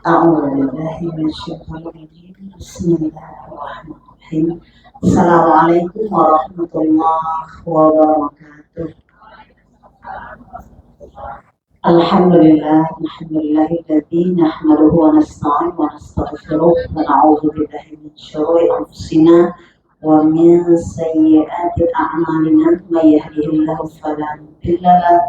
أعوذ بالله من الشيطان الرجيم بسم الله الرحمن الرحيم السلام عليكم ورحمة الله وبركاته الحمد لله الذي نحمده ونستعين ونستغفره ونعوذ بالله من شرور أنفسنا ومن سيئات أعمالنا من يهده الله فلا مضل له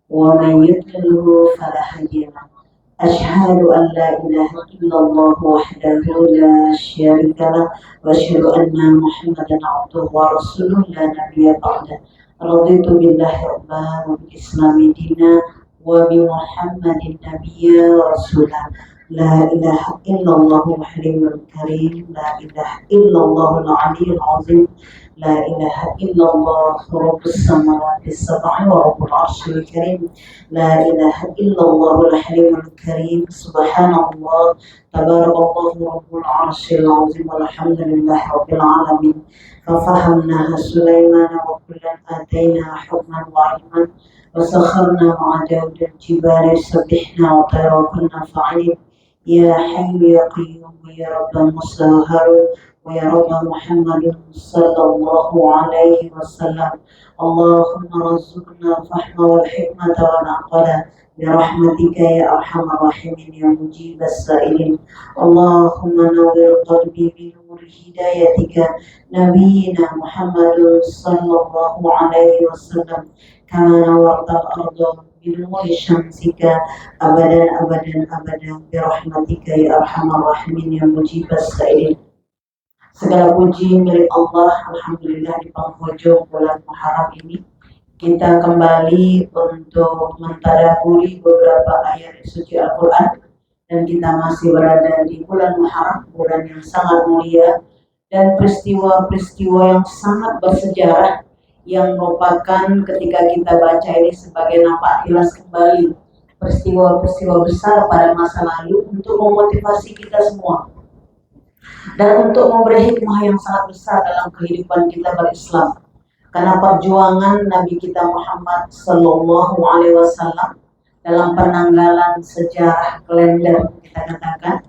ومن يضلل فلا هادي له أشهد أن لا إله إلا الله وحده لا شريك له وأشهد أن محمدا عبده ورسوله لا نبي بعده رضيت بالله ربا وبالإسلام دينا وبمحمد نبيا ورسولا لا إله إلا الله الحليم الكريم لا إله إلا الله العلي العظيم لا إله إلا الله رب السماوات السبع ورب العرش الكريم لا إله إلا الله الحليم الكريم سبحان الله تبارك الله رب العرش العظيم والحمد لله رب العالمين ففهمناها سليمان وكلا آتينا حكما وعلما وسخرنا مع داود الجبال سبحنا وطير وكنا فاعلين يا حي يا قيوم يا رب موسى وهارون ويا رب محمد صلى الله عليه وسلم اللهم رزقنا الفهم والحكمة والعقل برحمتك يا أرحم الراحمين يا مجيب السائلين اللهم نور قلبي بنور هدايتك نبينا محمد صلى الله عليه وسلم كما نورت الأرض بنور شمسك أبدا أبدا أبدا برحمتك يا أرحم الراحمين يا مجيب السائلين. Segala puji milik Allah, alhamdulillah di penghujung bulan Muharram ini kita kembali untuk mentadabburi beberapa ayat suci Al-Quran dan kita masih berada di bulan Muharram, bulan yang sangat mulia dan peristiwa-peristiwa yang sangat bersejarah yang merupakan ketika kita baca ini sebagai nampak tilas kembali peristiwa-peristiwa besar pada masa lalu untuk memotivasi kita semua dan untuk memberi hikmah yang sangat besar dalam kehidupan kita berislam. Karena perjuangan Nabi kita Muhammad Sallallahu Alaihi Wasallam dalam penanggalan sejarah kalender kita katakan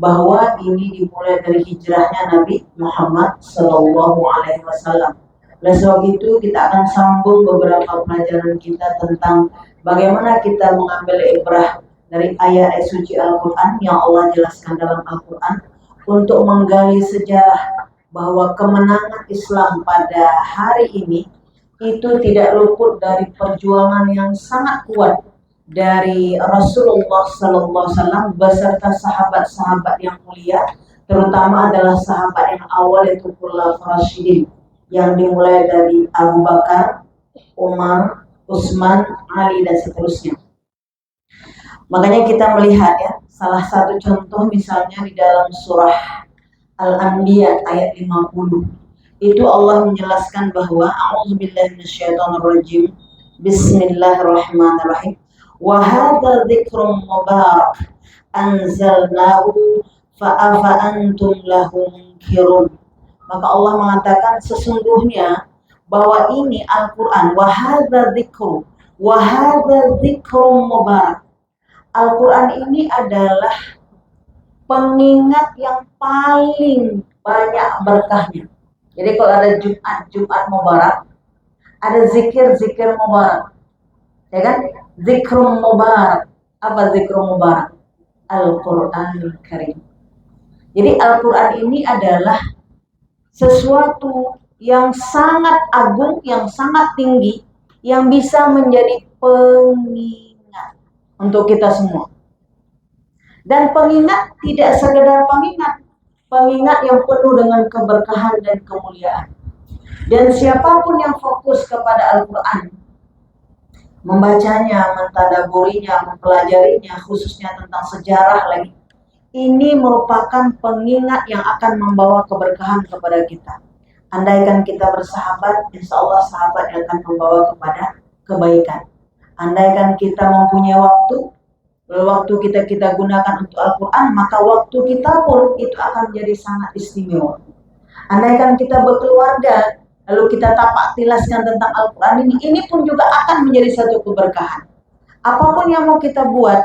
bahwa ini dimulai dari hijrahnya Nabi Muhammad Sallallahu Alaihi Wasallam. Oleh sebab itu kita akan sambung beberapa pelajaran kita tentang bagaimana kita mengambil ibrah dari ayat suci Al-Quran yang Allah jelaskan dalam Al-Quran untuk menggali sejarah bahwa kemenangan Islam pada hari ini itu tidak luput dari perjuangan yang sangat kuat dari Rasulullah SAW beserta sahabat-sahabat yang mulia, terutama adalah sahabat yang awal itu Khulafaur Rasyidin yang dimulai dari Abu Bakar, Umar, Utsman, Ali dan seterusnya. Makanya kita melihat ya, salah satu contoh misalnya di dalam surah Al-Anbiya ayat 50. Itu Allah menjelaskan bahwa a'udzubillahi minasyaitonirrajim. Bismillahirrahmanirrahim. Wa hadza dzikrun mubarak anzalnahu fa antum lahu munkirun. Maka Allah mengatakan sesungguhnya bahwa ini Al-Qur'an wa hadza dzikrun mubarak. Al-Quran ini adalah pengingat yang paling banyak berkahnya. Jadi kalau ada Jumat Mubarak, ada zikir Mubarak, ya kan? Zikrum Mubarak. Apa zikrum Mubarak? Al-Quranul Karim. Jadi Al-Quran ini adalah sesuatu yang sangat agung, yang sangat tinggi, yang bisa menjadi pengingat untuk kita semua. Dan pengingat tidak sekedar pengingat yang penuh dengan keberkahan dan kemuliaan. Dan siapapun yang fokus kepada Al-Quran, membacanya, mentadabburinya, mempelajarinya, khususnya tentang sejarah lagi, ini merupakan pengingat yang akan membawa keberkahan kepada kita. Andaikan kita bersahabat, insya Allah sahabat yang akan membawa kepada kebaikan. Andaikan kita mempunyai waktu kita gunakan untuk Al-Quran, maka waktu kita pun itu akan menjadi sangat istimewa. Andaikan kita berkeluarga, lalu kita tapak tilaskan tentang Al-Quran ini pun juga akan menjadi satu keberkahan. Apapun yang mau kita buat,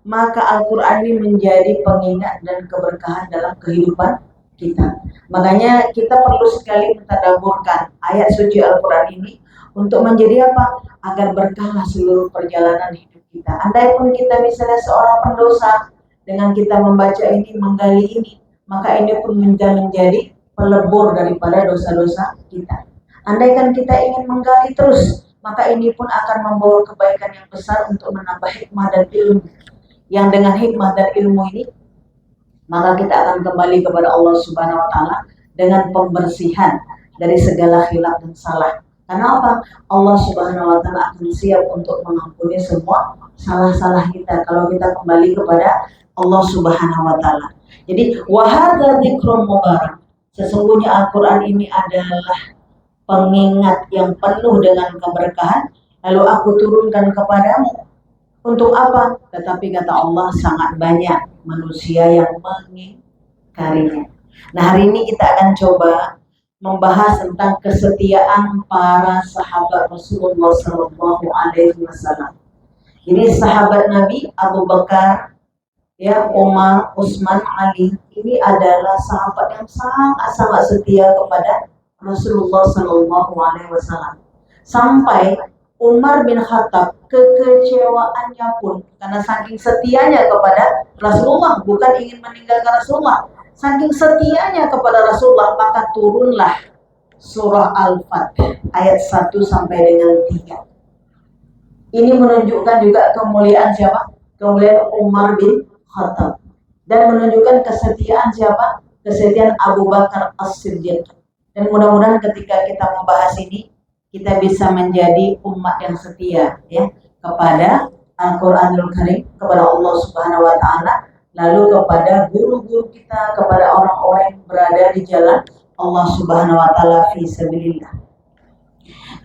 maka Al-Quran ini menjadi pengingat dan keberkahan dalam kehidupan kita. Makanya kita perlu sekali mentadabburkan ayat suci Al-Quran ini untuk menjadi apa? Agar berkahlah seluruh perjalanan hidup kita. Andai pun kita misalnya seorang pendosa, dengan kita membaca ini, menggali ini, maka ini pun menjadi pelebur daripada dosa-dosa kita. Andaikan kita ingin menggali terus, maka ini pun akan membawa kebaikan yang besar untuk menambah hikmah dan ilmu. Yang dengan hikmah dan ilmu ini, maka kita akan kembali kepada Allah Subhanahu wa Ta'ala dengan pembersihan dari segala khilaf dan salah. Karena apa? Allah Subhanahu wa Ta'ala akan siap untuk mengampuni semua salah-salah kita kalau kita kembali kepada Allah Subhanahu wa Ta'ala. Jadi, wa hadza dzikrun mubarak. Sesungguhnya Al-Quran ini adalah pengingat yang penuh dengan keberkahan, lalu aku turunkan kepadamu. Untuk apa? Tetapi kata Allah, sangat banyak manusia yang mengingkarinya. Nah, hari ini kita akan coba membahas tentang kesetiaan para sahabat Rasulullah SAW. Ini sahabat Nabi Abu Bakar, ya, Umar, Utsman, Ali, ini adalah sahabat yang sangat setia kepada Rasulullah SAW. Sampai Umar bin Khattab kekecewaannya pun karena saking setianya kepada Rasulullah, bukan ingin meninggalkan Rasulullah, saking setianya kepada Rasulullah, maka turunlah surah Al-Fath ayat 1 sampai dengan 3. Ini menunjukkan juga kemuliaan siapa? Kemuliaan Umar bin Khattab, dan menunjukkan kesetiaan siapa? Kesetiaan Abu Bakar As-Siddiq. Dan mudah-mudahan ketika kita membahas ini, kita bisa menjadi umat yang setia, ya, kepada Al-Quranul Karim, kepada Allah Subhanahu wa Ta'ala, lalu kepada guru-guru kita, kepada orang-orang yang berada di jalan Allah Subhanahu wa Ta'ala fi sabilillah.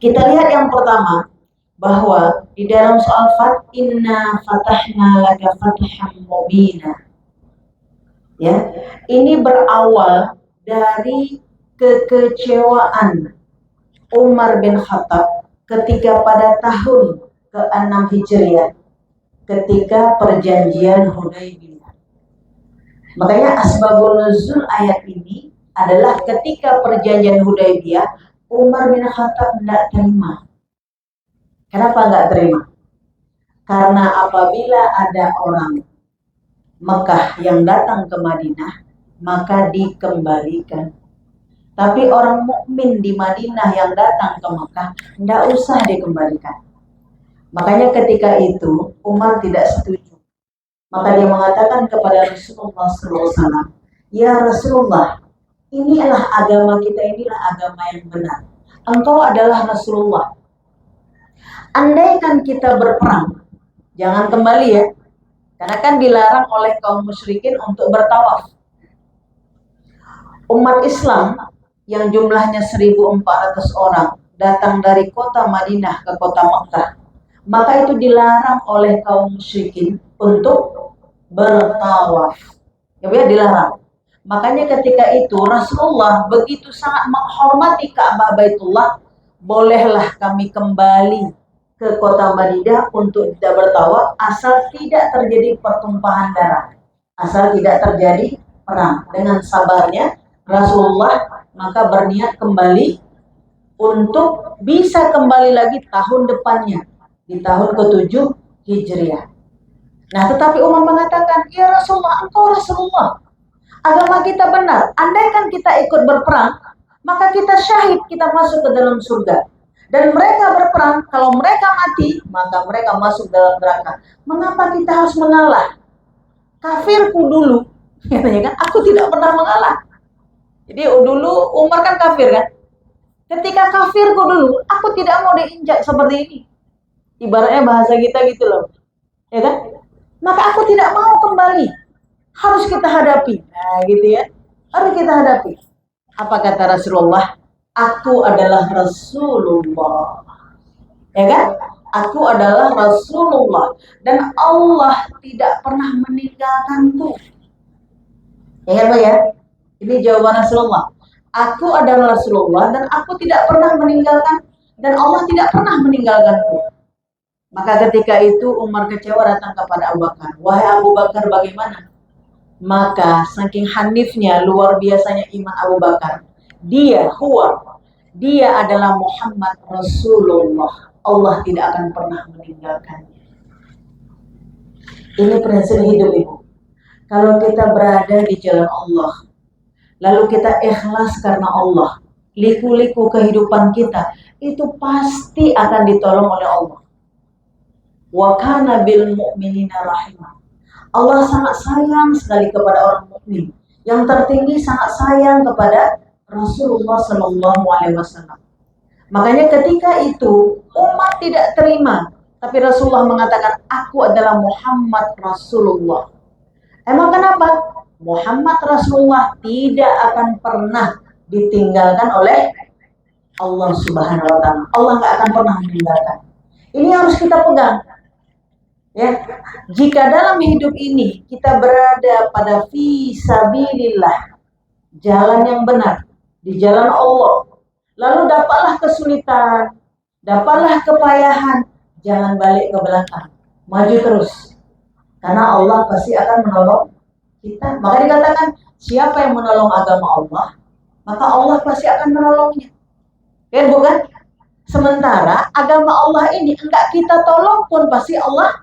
Kita lihat yang pertama, bahwa di dalam soal Fat, inna fatahna laka fathan mubina. Ya, ini berawal dari kekecewaan Umar bin Khattab ketika pada tahun ke-6 Hijriah, ketika perjanjian Hudaybiyah. Makanya asbabun nuzul ayat ini adalah ketika perjanjian Hudaybiyah, Umar bin Khattab tidak terima. Kenapa nggak terima? Karena apabila ada orang Mekah yang datang ke Madinah, maka dikembalikan. Tapi orang mukmin di Madinah yang datang ke Mekah, tidak usah dikembalikan. Makanya ketika itu Umar tidak setuju. Maka dia mengatakan kepada Rasulullah SAW, ya Rasulullah, inilah agama kita, inilah agama yang benar. Engkau adalah Rasulullah. Andaikan kita berperang, jangan kembali ya, karena kan dilarang oleh kaum musyrikin untuk bertawaf. Umat Islam yang jumlahnya 1.400 orang datang dari kota Madinah ke kota Makkah, maka itu dilarang oleh kaum musyrikin untuk bertawaf. Ya, dilarang. Makanya ketika itu Rasulullah begitu sangat menghormati Ka'bah Baitullah, bolehlah kami kembali ke kota Madinah untuk tidak bertawaf asal tidak terjadi pertumpahan darah, asal tidak terjadi perang. Dengan sabarnya Rasulullah maka berniat kembali untuk bisa kembali lagi tahun depannya, di tahun ke-7 Hijriah. Nah, tetapi Umar mengatakan, ya Rasulullah, engkau Rasulullah, agama kita benar. Andaikan kita ikut berperang, maka kita syahid, kita masuk ke dalam surga. Dan mereka berperang, kalau mereka mati, maka mereka masuk dalam neraka. Mengapa kita harus mengalah? Kafirku dulu, katanya kan, aku tidak pernah mengalah. Jadi dulu Umar kan kafir kan. Ketika kafirku dulu, aku tidak mau diinjak seperti ini. Ibaratnya bahasa kita gitu loh, ya kan? Maka aku tidak mau kembali. Harus kita hadapi. Nah, gitu ya. Harus kita hadapi. Apa kata Rasulullah? Aku adalah Rasulullah. Ya kan? Aku adalah Rasulullah. Dan Allah tidak pernah meninggalkanku. Ya kan, Pak ya? Ini jawaban Rasulullah. Aku adalah Rasulullah dan aku tidak pernah meninggalkan, dan Allah tidak pernah meninggalkanku. Maka ketika itu Umar kecewa datang kepada Abu Bakar. Wahai Abu Bakar, bagaimana? Maka saking hanifnya, luar biasanya iman Abu Bakar. Dia adalah Muhammad Rasulullah. Allah tidak akan pernah meninggalkannya. Ini prinsip hidup, Ibu. Kalau kita berada di jalan Allah, lalu kita ikhlas karena Allah, liku-liku kehidupan kita, itu pasti akan ditolong oleh Allah. Wa kana bil mu'minina rahimah. Allah sangat sayang sekali kepada orang mukmin. Yang tertinggi sangat sayang kepada Rasulullah Sallallahu Alaihi Wasallam. Makanya ketika itu umat tidak terima, tapi Rasulullah mengatakan, aku adalah Muhammad Rasulullah. Emang kenapa? Muhammad Rasulullah tidak akan pernah ditinggalkan oleh Allah Subhanahu Wa Taala. Allah nggak akan pernah meninggalkan. Ini harus kita pegang. Ya, jika dalam hidup ini kita berada pada fisabilillah, jalan yang benar, di jalan Allah, lalu dapatlah kesulitan, dapatlah kepayahan, jangan balik ke belakang, maju terus, karena Allah pasti akan menolong kita. Maka dikatakan, siapa yang menolong agama Allah, maka Allah pasti akan menolongnya. Ya bukan? Sementara agama Allah ini enggak kita tolong pun pasti Allah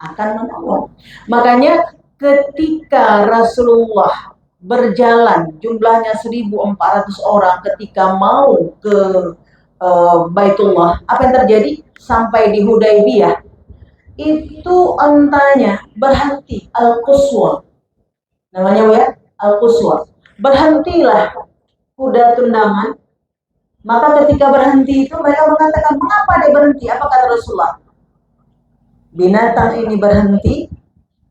akan menolong. Makanya ketika Rasulullah berjalan, jumlahnya 1.400 orang ketika mau ke Baitullah, apa yang terjadi? Sampai di Hudaybiyah, itu ontanya berhenti, Al-Quswa. Namanya ya, Al-Quswa. Berhentilah kuda tundangan. Maka ketika berhenti itu mereka mengatakan, mengapa dia berhenti? Apa kata Rasulullah? Binatang ini berhenti,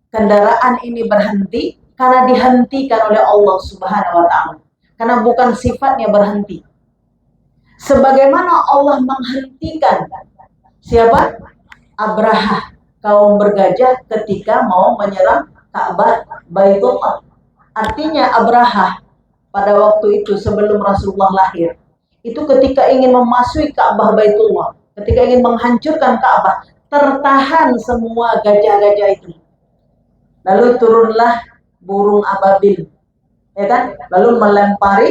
kendaraan ini berhenti karena dihentikan oleh Allah Subhanahu Wa Taala. Karena bukan sifatnya berhenti. Sebagaimana Allah menghentikan siapa? Abrahah, kaum bergajah ketika mau menyerang Ka'bah Baitullah. Artinya Abrahah pada waktu itu sebelum Rasulullah lahir, itu ketika ingin memasuki Ka'bah Baitullah, ketika ingin menghancurkan Ka'bah, tertahan semua gajah-gajah itu. Lalu turunlah burung ababil, ya kan? Lalu melempari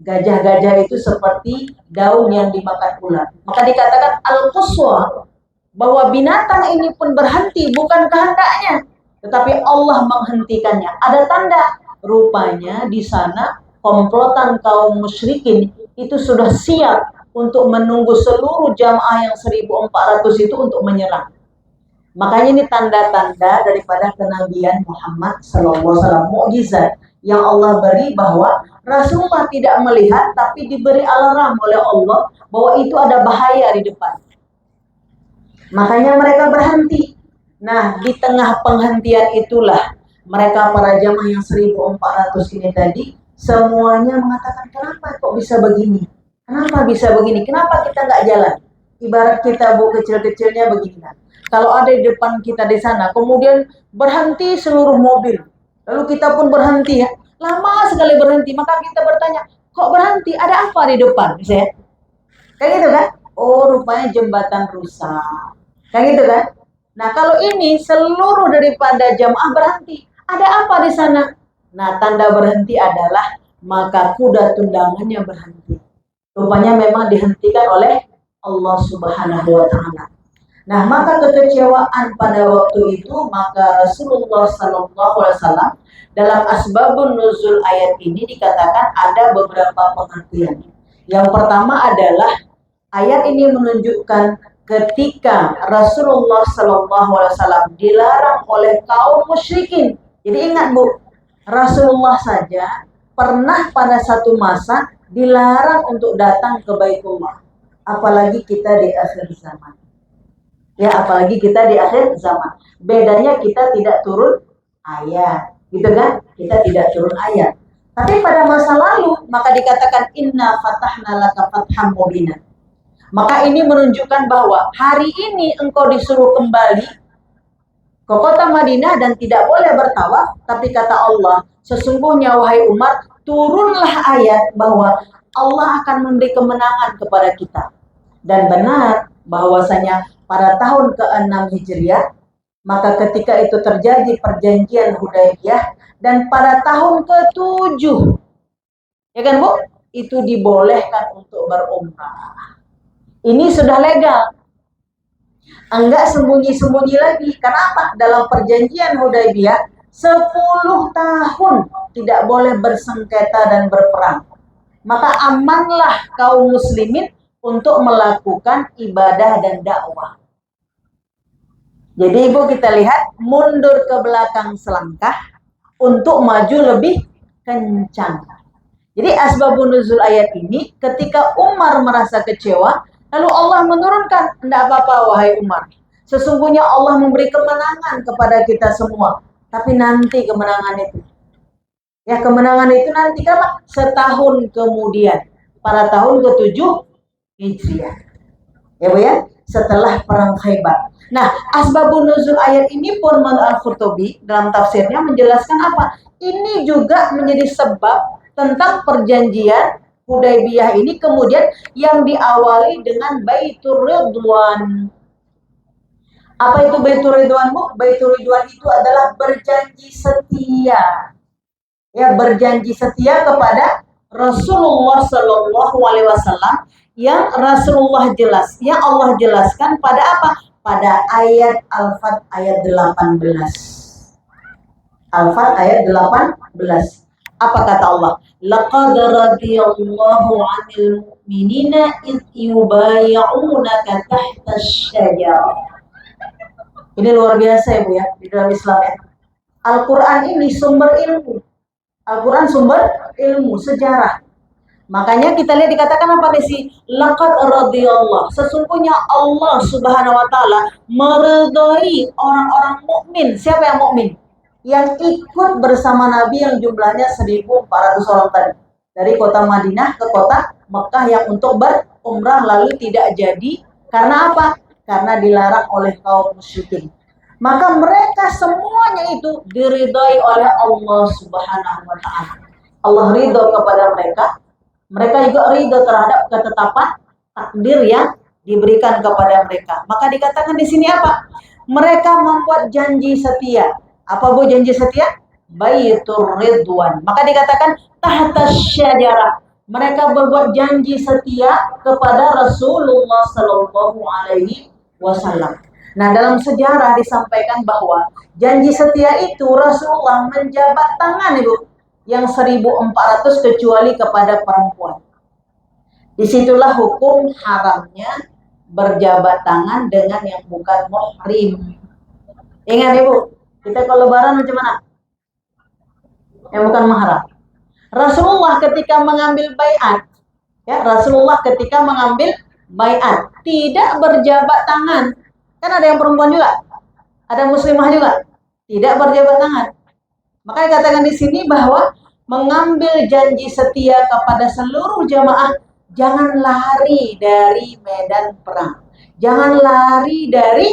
gajah-gajah itu seperti daun yang dimakan ular. Maka dikatakan Al-Quswa, bahwa binatang ini pun berhenti bukan kehendaknya, tetapi Allah menghentikannya. Ada tanda, rupanya di sana komplotan kaum musyrikin itu sudah siap untuk menunggu seluruh jamaah yang 1.400 itu untuk menyerang. Makanya ini tanda-tanda daripada kenabian Muhammad SAW, mukjizat yang Allah beri, bahwa Rasulullah tidak melihat tapi diberi alarm oleh Allah bahwa itu ada bahaya di depan. Makanya mereka berhenti. Nah, di tengah penghentian itulah mereka para jamaah yang 1.400 ini tadi semuanya mengatakan, kenapa kok bisa begini? Kenapa bisa begini? Kenapa kita nggak jalan? Ibarat kita bu kecil-kecilnya begini kan. Kalau ada di depan kita di sana, kemudian berhenti seluruh mobil, lalu kita pun berhenti ya, lama sekali berhenti, maka kita bertanya, kok berhenti? Ada apa di depan? Misalnya, kayak gitu kan? Oh, rupanya jembatan rusak, kayak gitu kan? Nah, kalau ini seluruh daripada jamaah berhenti, ada apa di sana? Nah, tanda berhenti adalah maka kuda tundangannya berhenti. Rupanya memang dihentikan oleh Allah Subhanahu Wa Taala. Nah, maka kekecewaan pada waktu itu, maka Rasulullah Sallallahu Alaihi Wasallam dalam asbabun nuzul ayat ini dikatakan ada beberapa pengertian. Yang pertama adalah ayat ini menunjukkan ketika Rasulullah Sallallahu Alaihi Wasallam dilarang oleh kaum musyrikin. Jadi ingat bu, Rasulullah saja pernah pada satu masa dilarang untuk datang ke Baitullah. Apalagi kita di akhir zaman. Ya, apalagi kita di akhir zaman. Bedanya kita tidak turun ayat, gitu kan? Kita tidak turun ayat. Tapi pada masa lalu, maka dikatakan inna fatahna laka fatham mubina. Maka ini menunjukkan bahwa hari ini engkau disuruh kembali ke kota Madinah dan tidak boleh bertawaf. Tapi kata Allah, sesungguhnya wahai Umar, turunlah ayat bahwa Allah akan memberi kemenangan kepada kita. Dan benar bahwasanya pada tahun ke-6 Hijriah. Maka ketika itu terjadi perjanjian Hudaybiyah, dan pada tahun ke-7, ya kan Bu, itu dibolehkan untuk berumrah. Ini sudah legal. Enggak sembunyi-sembunyi lagi. Kenapa? Dalam perjanjian Hudaybiyah 10 tahun tidak boleh bersengketa dan berperang. Maka amanlah kaum muslimin untuk melakukan ibadah dan dakwah. Jadi Ibu, kita lihat mundur ke belakang selangkah untuk maju lebih kencang. Jadi asbabun nuzul ayat ini, ketika Umar merasa kecewa, lalu Allah menurunkan, "Tidak apa-apa wahai Umar, sesungguhnya Allah memberi kemenangan kepada kita semua, tapi nanti kemenangan itu, ya kemenangan itu nanti kapan? Setahun kemudian, pada tahun ke-7 Hijriah. Ya Bu ya, setelah perang Khaybar." Nah, asbabun nuzul ayat ini pun Al-Qurtubi dalam tafsirnya menjelaskan apa? Ini juga menjadi sebab tentang perjanjian Hudaybiyah ini kemudian yang diawali dengan Baitur Ridwan. Apa itu Baitur Ridwan, Bu? Baitur Ridwan itu adalah berjanji setia. Ya, berjanji setia kepada Rasulullah Shallallahu Alaihi Wasallam yang Rasulullah yang Allah jelaskan pada apa? Pada ayat Al-Fat ayat 18. Al-Fat ayat 18. Apa kata Allah? Laqad radiyallahu 'anil mu'minina id yubayyi'unaka tahta asy-syajarah. Ini luar biasa ya Bu ya, di dalam Islam ya. Al-Qur'an ini sumber ilmu. Al-Qur'an sumber ilmu, sejarah. Makanya kita lihat dikatakan apa sih? Laqad radiyallahu. Sesungguhnya Allah Subhanahu wa taala meridai orang-orang mukmin. Siapa yang mukmin? Yang ikut bersama Nabi yang jumlahnya 1.400 orang tadi. Dari kota Madinah ke kota Mekah yang untuk berumrah lalu tidak jadi. Karena apa? Karena dilarang oleh kaum musyrikin. Maka mereka semuanya itu diridai oleh Allah Subhanahu wa taala. Allah ridho kepada mereka. Mereka juga ridho terhadap ketetapan takdir yang diberikan kepada mereka. Maka dikatakan di sini apa? Mereka membuat janji setia. Apa Bu janji setia? Baitur Ridwan. Maka dikatakan tahta syajarah. Mereka berbuat janji setia kepada Rasulullah Sallallahu Alaihi Wasallam. Nah, dalam sejarah disampaikan bahwa janji setia itu Rasulullah menjabat tangan Ibu yang 1.400 kecuali kepada perempuan. Disitulah hukum haramnya berjabat tangan dengan yang bukan muhrim. Ingat Ibu, kita kalau lebaran macam mana? Yang bukan mahram. Rasulullah ketika mengambil baiat, ya Rasulullah ketika mengambil baiat tidak berjabat tangan. Kan ada yang perempuan juga, ada muslimah juga, tidak berjabat tangan. Maka dikatakan di sini bahwa mengambil janji setia kepada seluruh jamaah, jangan lari dari medan perang, jangan lari dari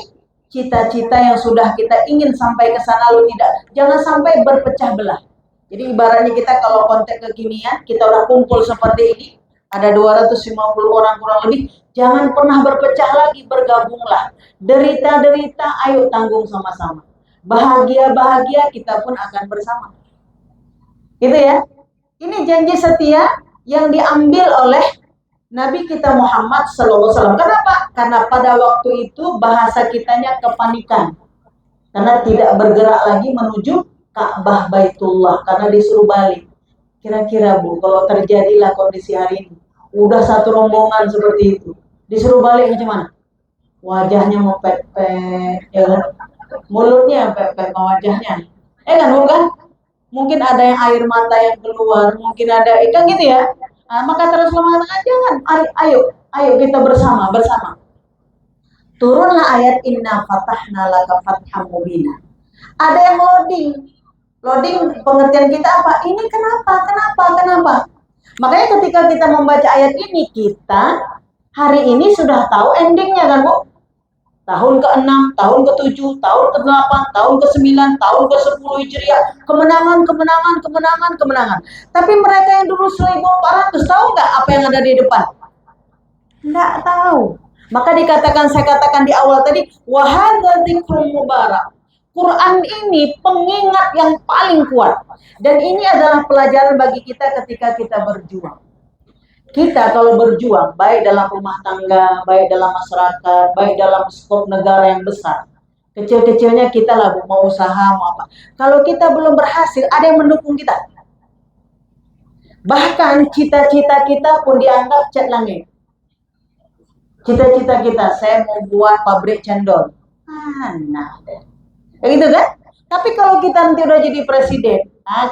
cita-cita yang sudah kita ingin sampai ke sana lalu tidak, jangan sampai berpecah belah. Jadi ibaratnya kita kalau konteks kekinian, kita udah kumpul seperti ini, ada 250 orang kurang lebih, jangan pernah berpecah lagi, bergabunglah. Derita-derita, ayo tanggung sama-sama. Bahagia-bahagia, kita pun akan bersama. Gitu ya. Ini janji setia yang diambil oleh Nabi kita Muhammad SAW. Kenapa? Karena pada waktu itu bahasa kitanya kepanikan. Karena tidak bergerak lagi menuju Ka'bah Baitullah. Karena disuruh balik. Kira-kira Bu, kalau terjadilah kondisi hari ini, udah satu rombongan seperti itu, disuruh balik macam mana? Wajahnya mau pepek, ya kan? Mulutnya pepek sama wajahnya. Kan bukan? Mungkin ada yang air mata yang keluar, mungkin ada ikan gitu ya. Nah, maka terus mengatakan jangan, ayo kita bersama. Turunlah ayat inna fatahna laka fatham mubina. Ada yang loading pengertian kita apa? Ini kenapa? Makanya ketika kita membaca ayat ini, kita hari ini sudah tahu endingnya kan Bu? Tahun ke-6, tahun ke-7, tahun ke-8, tahun ke-9, tahun ke-10 Hijriah, kemenangan. Tapi mereka yang dulu 1.400 tahu nggak apa yang ada di depan? Nggak tahu. Maka saya katakan di awal tadi, wa hadza dzikrun mubarak. Quran ini pengingat yang paling kuat. Dan ini adalah pelajaran bagi kita ketika kita berjuang. Kita kalau berjuang, baik dalam rumah tangga, baik dalam masyarakat, baik dalam skop negara yang besar. Kecil-kecilnya kita lah mau usaha, mau apa. Kalau kita belum berhasil, ada yang mendukung kita. Bahkan cita-cita kita pun dianggap cat langit. Cita-cita kita, saya mau buat pabrik cendol. Nah, gitu kan? Tapi kalau kita nanti udah jadi presiden,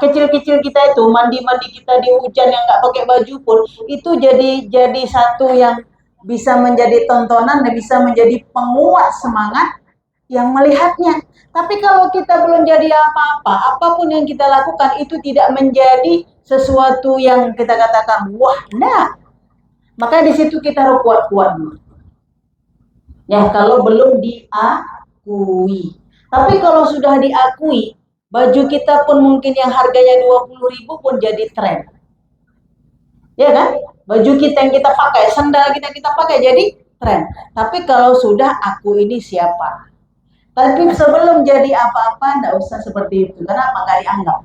kecil-kecil kita itu mandi-mandi kita di hujan yang nggak pakai baju pun, itu jadi satu yang bisa menjadi tontonan dan bisa menjadi penguat semangat yang melihatnya. Tapi kalau kita belum jadi apa-apa, apapun yang kita lakukan itu tidak menjadi sesuatu yang kita katakan wah, nah. Maka di situ kita harus kuat-kuat. Ya, kalau belum diakui. Tapi kalau sudah diakui, baju kita pun mungkin yang harganya 20.000 pun jadi tren. Ya kan? Baju kita yang kita pakai, sandal kita pakai jadi tren. Tapi kalau sudah aku ini siapa? Tapi sebelum jadi apa-apa, enggak usah seperti itu. Kenapa? Nggak dianggap.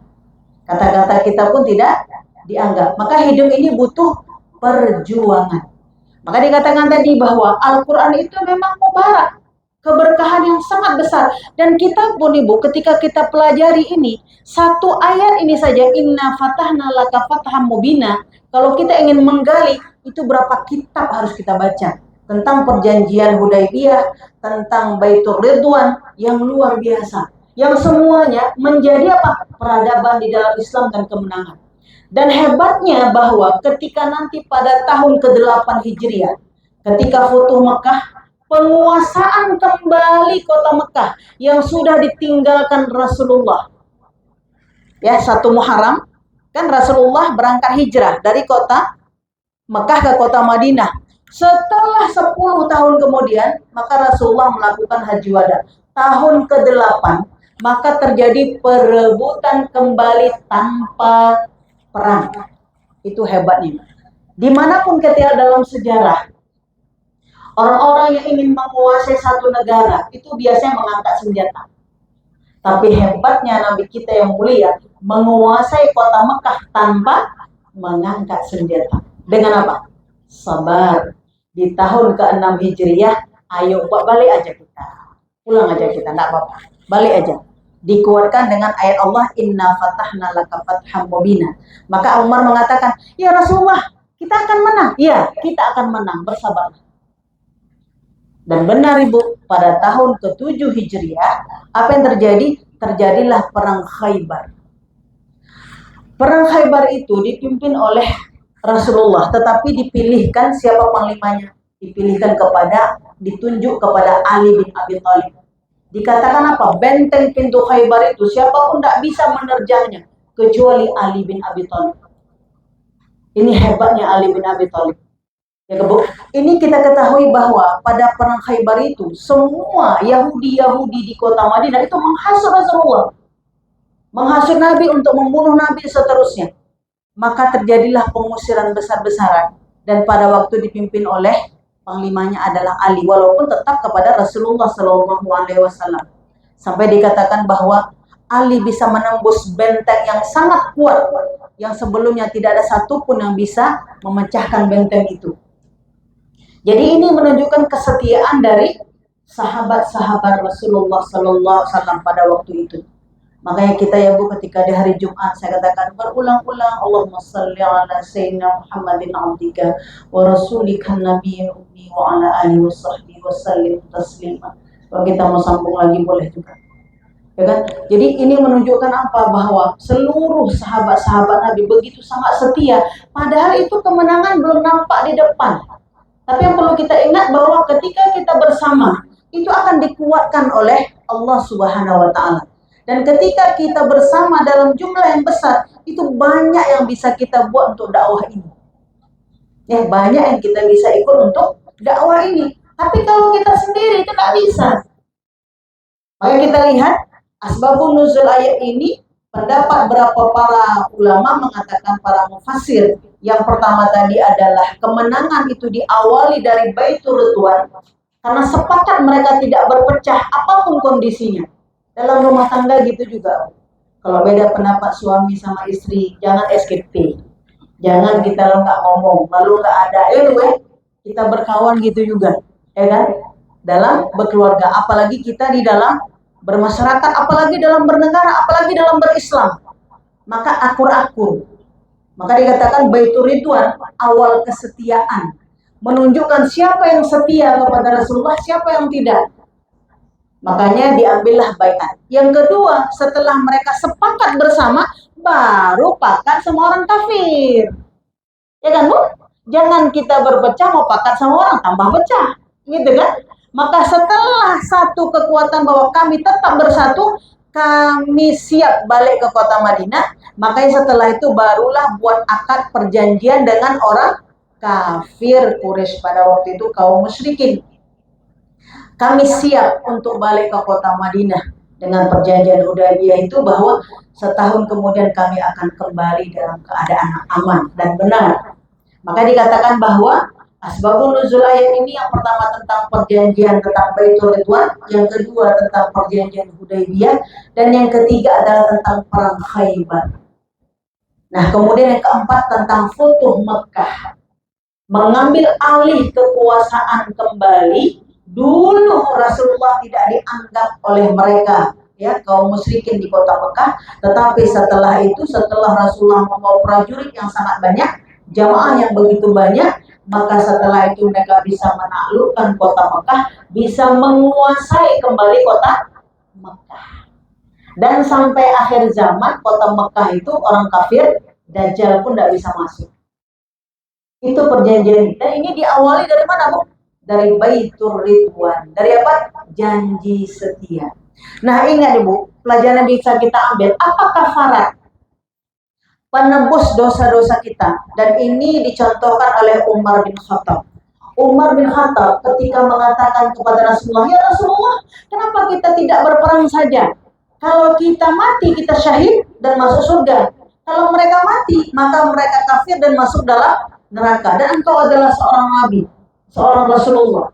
Kata-kata kita pun tidak dianggap. Maka hidup ini butuh perjuangan. Maka dikatakan tadi bahwa Al-Quran itu memang mubarak. Keberkahan yang sangat besar. Dan kita pun Ibu, ketika kita pelajari ini, satu ayat ini saja, inna fatahna laka fatham mubina. Kalau kita ingin menggali, itu berapa kitab harus kita baca. Tentang perjanjian Hudaybiyah, tentang Baitur Ridwan, yang luar biasa. Yang semuanya menjadi apa? Peradaban di dalam Islam dan kemenangan. Dan hebatnya bahwa ketika nanti pada tahun ke-8 Hijriah, ketika Futuh Mekah, penguasaan kembali kota Mekah yang sudah ditinggalkan Rasulullah. Ya, 1 Muharram, kan Rasulullah berangkat hijrah dari kota Mekah ke kota Madinah. Setelah 10 tahun kemudian, maka Rasulullah melakukan haji wada. Tahun ke-8, maka terjadi perebutan kembali tanpa perang. Itu hebatnya. Dimanapun ketika dalam sejarah, orang-orang yang ingin menguasai satu negara itu biasanya mengangkat senjata. Tapi hebatnya Nabi kita yang mulia menguasai kota Mekah tanpa mengangkat senjata. Dengan apa? Sabar. Di tahun ke-6 Hijriah, ayo balik aja kita. Pulang aja kita, enggak apa-apa. Balik aja. Dikuatkan dengan ayat Allah, inna fatahna laka fatham mubina. Maka Umar mengatakan, ya Rasulullah, kita akan menang. Ya, kita akan menang, bersabar. Dan benar Ibu, pada tahun ke-7 Hijriah, apa yang terjadi? Terjadilah perang Khaybar. Perang Khaybar itu dipimpin oleh Rasulullah, tetapi dipilihkan siapa panglimanya? Ditunjuk kepada Ali bin Abi Thalib. Dikatakan apa? Benteng pintu Khaybar itu siapapun tidak bisa menerjangnya kecuali Ali bin Abi Thalib. Ini hebatnya Ali bin Abi Thalib. Ya, ini kita ketahui bahwa pada perang Khaybar itu semua Yahudi di kota Madinah itu menghasut Rasulullah, menghasut Nabi untuk membunuh Nabi seterusnya. Maka terjadilah pengusiran besar-besaran dan pada waktu dipimpin oleh panglimanya adalah Ali, walaupun tetap kepada Rasulullah SAW. Sampai dikatakan bahwa Ali bisa menembus benteng yang sangat kuat, yang sebelumnya tidak ada satupun yang bisa memecahkan benteng itu. Jadi ini menunjukkan kesetiaan dari sahabat-sahabat Rasulullah SAW pada waktu itu. Makanya kita ya Bu, ketika di hari Jumat saya katakan berulang-ulang, Allahumma salli ala sayyidina Muhammadin abdika wa rasulika nabiyil ummi wa ala alihi washabbihi wasallim taslima. Kalau kita mau sambung lagi boleh juga. Ya kan? Jadi ini menunjukkan apa? Bahwa seluruh sahabat-sahabat Nabi begitu sangat setia, padahal itu kemenangan belum nampak di depan. Tapi yang perlu kita ingat bahwa ketika kita bersama, itu akan dikuatkan oleh Allah Subhanahu wa taala. Dan ketika kita bersama dalam jumlah yang besar, itu banyak yang bisa kita buat untuk dakwah ini. Ya, banyak yang kita bisa ikut untuk dakwah ini. Tapi kalau kita sendiri, itu tidak bisa. Maka kita lihat, asbabun nuzul ayat ini Pendapat berapa para ulama mengatakan, para mufassir, yang pertama tadi adalah kemenangan itu diawali dari Baitur Ridwan karena sepakat mereka tidak berpecah apapun kondisinya. Dalam rumah tangga gitu juga. Kalau beda pendapat suami sama istri, jangan SKP. Jangan kita lo nggak ngomong, lalu nggak ada, kita berkawan gitu juga, ya kan? Dalam berkeluarga, apalagi kita di dalam bermasyarakat, apalagi dalam bernegara, apalagi dalam berislam, maka akur-akur. Maka dikatakan Baitur Ridwan, awal kesetiaan, menunjukkan siapa yang setia kepada Rasulullah, siapa yang tidak. Makanya diambillah baiat. Yang kedua, setelah mereka sepakat bersama, baru pakat semua orang kafir. Ya kan, Bu? Jangan kita berpecah mau pakat sama orang, tambah pecah. Gitu kan? Maka setelah satu kekuatan bahwa kami tetap bersatu, kami siap balik ke kota Madinah. Makanya setelah itu barulah buat akad perjanjian dengan orang kafir Quraisy pada waktu itu, kaum musyrikin. Kami siap untuk balik ke kota Madinah dengan perjanjian Hudaybiyah itu, bahwa setahun kemudian kami akan kembali dalam keadaan aman dan benar. Maka dikatakan bahwa asbabun nuzul ayat ini, yang pertama tentang perjanjian tentang Baitur Ridwan, yang kedua tentang perjanjian Hudaybiyah, dan yang ketiga adalah tentang perang Khaybar. Nah, kemudian yang keempat tentang Futuh Mekah, mengambil alih kekuasaan kembali. Dulu Rasulullah tidak dianggap oleh mereka, ya, kaum musyrikin di kota Mekah, tetapi setelah itu, setelah Rasulullah membawa prajurit yang sangat banyak, jamaah yang begitu banyak, maka setelah itu mereka bisa menaklukkan kota Mekah, bisa menguasai kembali kota Mekah. Dan sampai akhir zaman kota Mekah itu orang kafir, Dajjal pun tidak bisa masuk. Itu perjanjian. Dan ini diawali dari mana, Bu? Dari Baitur Ridwan. Dari apa? Janji setia. Nah, ingat Ibu, pelajaran yang bisa kita ambil, apa kafarat penebus dosa-dosa kita? Dan ini dicontohkan oleh Umar bin Khattab. Umar bin Khattab ketika mengatakan kepada Rasulullah, ya Rasulullah, kenapa kita tidak berperang saja? Kalau kita mati, kita syahid dan masuk surga. Kalau mereka mati, maka mereka kafir dan masuk dalam neraka. Dan engkau adalah seorang nabi, seorang Rasulullah.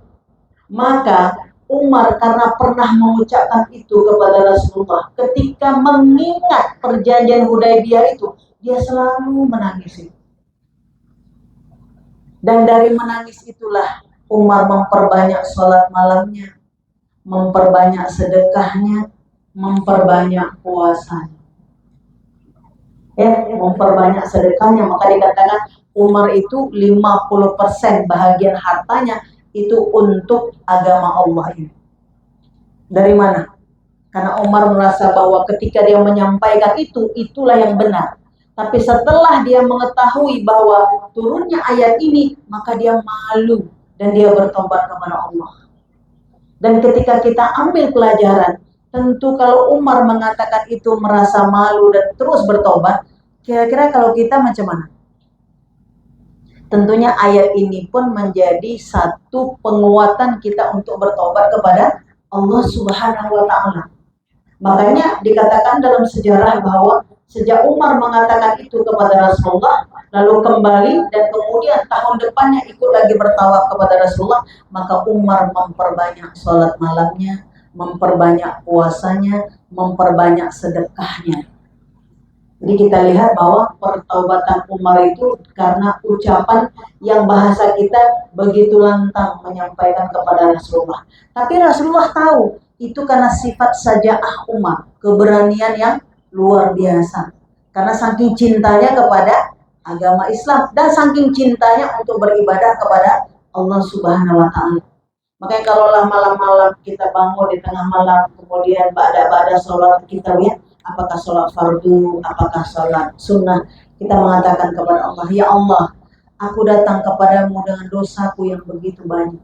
Maka Umar karena pernah mengucapkan itu kepada Rasulullah, ketika mengingat perjanjian Hudaybiyah itu, dia selalu menangis. Dan dari menangis itulah Umar memperbanyak sholat malamnya, memperbanyak sedekahnya, memperbanyak puasanya. Ya, memperbanyak sedekahnya. Maka dikatakan Umar itu 50% bahagian hartanya itu untuk agama Allah ini. Dari mana? Karena Umar merasa bahwa ketika dia menyampaikan itu, itulah yang benar. Tapi setelah dia mengetahui bahwa turunnya ayat ini, maka dia malu dan dia bertobat kepada Allah. Dan ketika kita ambil pelajaran, tentu kalau Umar mengatakan itu merasa malu dan terus bertobat, kira-kira kalau kita macam mana? Tentunya ayat ini pun menjadi satu penguatan kita untuk bertobat kepada Allah Subhanahu wa Ta'ala. Makanya dikatakan dalam sejarah bahwa sejak Umar mengatakan itu kepada Rasulullah, lalu kembali dan kemudian tahun depannya ikut lagi bertawaf kepada Rasulullah, maka Umar memperbanyak sholat malamnya, memperbanyak puasanya, memperbanyak sedekahnya. Jadi kita lihat bahwa pertaubatan Umar itu karena ucapan yang bahasa kita begitu lantang menyampaikan kepada Rasulullah. Tapi Rasulullah tahu itu karena sifat sajaah Umar, keberanian yang luar biasa. Karena saking cintanya kepada agama Islam dan saking cintanya untuk beribadah kepada Allah Subhanahu wa Ta'ala. Makanya kalaulah malam-malam kita bangun di tengah malam, kemudian ba'da sholat kita lihat apakah sholat fardu, apakah sholat sunnah, kita mengatakan kepada Allah, ya Allah, aku datang kepadamu dengan dosaku yang begitu banyak.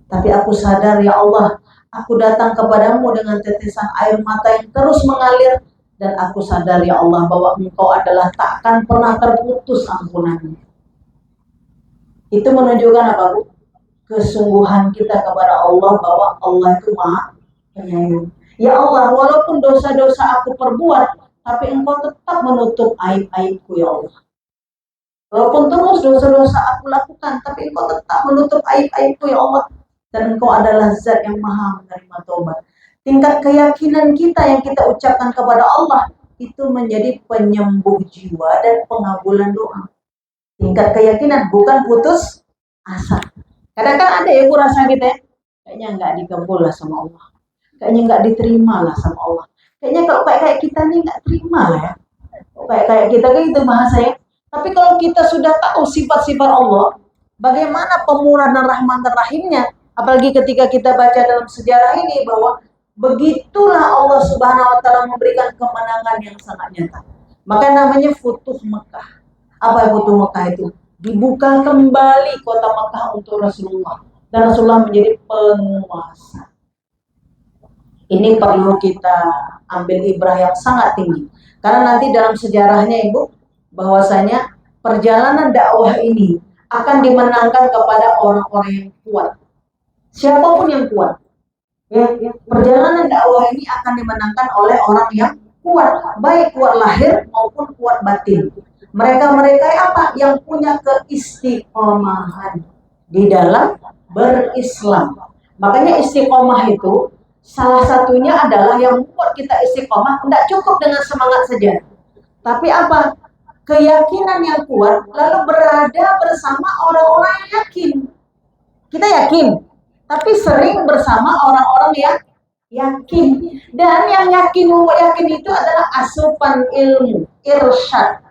Tapi aku sadar, ya Allah, aku datang kepadamu dengan tetesan air mata yang terus mengalir. Dan aku sadar, ya Allah, bahwa Engkau adalah takkan pernah terputus ampunannya. Itu menunjukkan apa, Bu? Kesungguhan kita kepada Allah, bahwa Allah itu Maha Penyayang. Ya Allah, walaupun dosa-dosa aku perbuat, tapi engkau tetap menutup aib-aibku ya Allah. Walaupun terus dosa-dosa aku lakukan, tapi engkau tetap menutup aib-aibku ya Allah. Dan engkau adalah zat yang maha menerima taubat. Tingkat keyakinan kita yang kita ucapkan kepada Allah itu menjadi penyembuh jiwa dan pengabulan doa. Tingkat keyakinan, bukan putus asa. Kadang kan ada ya rasa kita ya, kayaknya nggak dikabul lah sama Allah, kayaknya nggak diterima lah sama Allah, kayaknya kalau kayak kita nih nggak terima lah ya, kayak kita kan itu bahasa ya. Tapi kalau kita sudah tahu sifat-sifat Allah, bagaimana pemurah dan rahman dan rahimnya, apalagi ketika kita baca dalam sejarah ini bahwa begitulah Allah Subhanahu wa taala memberikan kemenangan yang sangat nyata. Maka namanya Futuh Mekah. Apa Futuh Mekah itu? Dibuka kembali kota Mekah untuk Rasulullah, dan Rasulullah menjadi penguasa. Ini perlu kita ambil ibrah yang sangat tinggi, karena nanti dalam sejarahnya Ibu, bahwasanya perjalanan dakwah ini akan dimenangkan kepada orang-orang yang kuat. Siapapun yang kuat, ya, perjalanan dakwah ini akan dimenangkan oleh orang yang kuat, baik kuat lahir maupun kuat batin. Mereka-mereka apa? Yang punya keistiqomahan di dalam berislam. Makanya istiqomah itu salah satunya adalah yang membuat kita istiqomah. Tidak cukup dengan semangat saja, tapi apa? Keyakinan yang kuat, lalu berada bersama orang-orang yang yakin. Kita yakin, tapi sering bersama orang-orang yang yakin. Dan yang yakin itu adalah asupan ilmu, irsyad.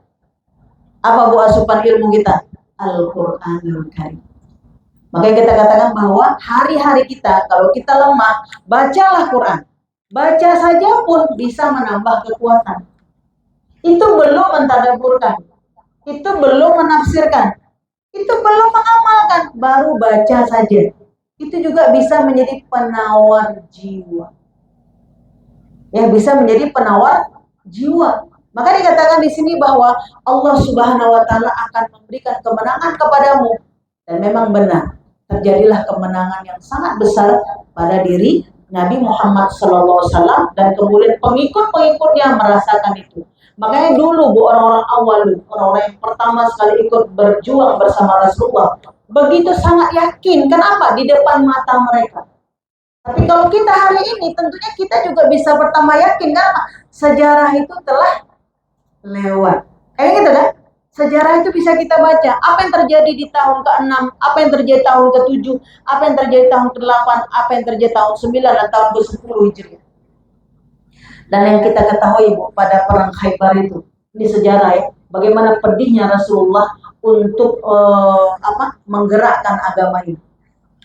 Apa Bu asupan ilmu kita? Al-Qur'anul Karim. Makanya kita katakan bahwa hari-hari kita, kalau kita lemah, bacalah Quran. Baca saja pun bisa menambah kekuatan. Itu belum mentadaburkan, itu belum menafsirkan, itu belum mengamalkan, baru baca saja. Itu juga bisa menjadi penawar jiwa. Ya, bisa menjadi penawar jiwa. Maka dikatakan di sini bahwa Allah Subhanahu wa taala akan memberikan kemenangan kepadamu, dan memang benar terjadilah kemenangan yang sangat besar pada diri Nabi Muhammad SAW, dan kemudian pengikut-pengikutnya merasakan itu. Makanya dulu Bu, orang-orang awal, orang-orang yang pertama sekali ikut berjuang bersama Rasulullah, begitu sangat yakin. Kenapa? Di depan mata mereka. Tapi kalau kita hari ini, tentunya kita juga bisa pertama yakin, karena sejarah itu telah lewat. Kayak gitu kan? Sejarah itu bisa kita baca. Apa yang terjadi di tahun ke-6, apa yang terjadi tahun ke-7, apa yang terjadi tahun ke-8, apa yang terjadi tahun 9 dan tahun ke-10 Hijriah. Dan yang kita ketahui Bu, pada perang Khaybar itu, ini sejarah ya, bagaimana pedihnya Rasulullah untuk menggerakkan agama ini.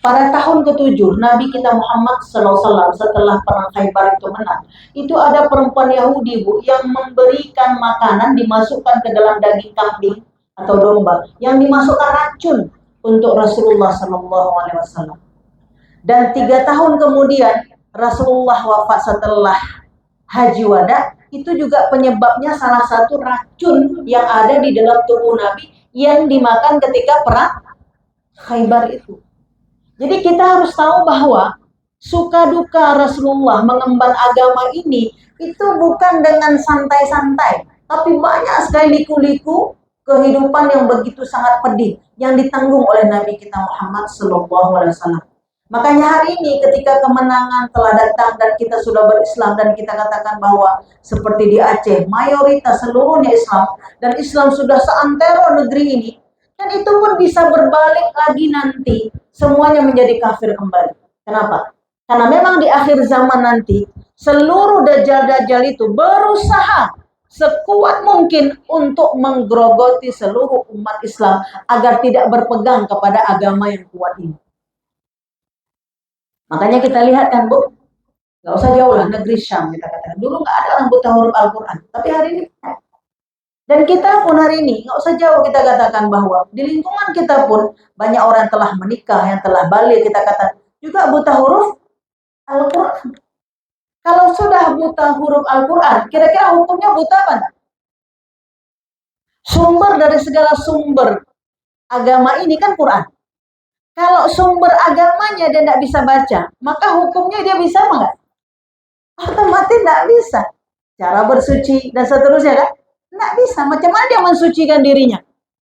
Pada tahun ke-7 Nabi kita Muhammad SAW setelah perang Khaybar itu menang, itu ada perempuan Yahudi Bu, yang memberikan makanan dimasukkan ke dalam daging kambing atau domba, yang dimasukkan racun untuk Rasulullah SAW. Dan 3 tahun kemudian Rasulullah wafat setelah Haji Wada. Itu juga penyebabnya salah satu racun yang ada di dalam tubuh Nabi yang dimakan ketika perang Khaybar itu. Jadi kita harus tahu bahwa suka duka Rasulullah mengemban agama ini itu bukan dengan santai-santai, tapi banyak sekali liku-liku kehidupan yang begitu sangat pedih yang ditanggung oleh Nabi kita Muhammad SAW. Makanya hari ini ketika kemenangan telah datang dan kita sudah berislam, dan kita katakan bahwa seperti di Aceh mayoritas seluruhnya Islam, dan Islam sudah seantero negeri ini, dan itu pun bisa berbalik lagi nanti, semuanya menjadi kafir kembali. Kenapa? Karena memang di akhir zaman nanti, seluruh dajjal-dajjal itu berusaha sekuat mungkin untuk menggerogoti seluruh umat Islam agar tidak berpegang kepada agama yang kuat ini. Makanya kita lihat kan Bu, nggak usah jauh lah, negeri Syam kita katakan. Dulu nggak ada orang buta huruf Al-Quran, tapi hari ini dan kita pun hari ini nggak usah jauh kita katakan bahwa di lingkungan kita pun banyak orang yang telah menikah, yang telah balik, kita katakan juga buta huruf Al-Quran. Kalau sudah buta huruf Al-Quran, kira-kira hukumnya buta apa? Sumber dari segala sumber agama ini kan Quran. Kalau sumber agamanya dia tidak bisa baca, maka hukumnya dia bisa enggak? Otomatis tidak bisa. cara bersuci, dan seterusnya kan? Nggak bisa. Macam mana dia mensucikan dirinya?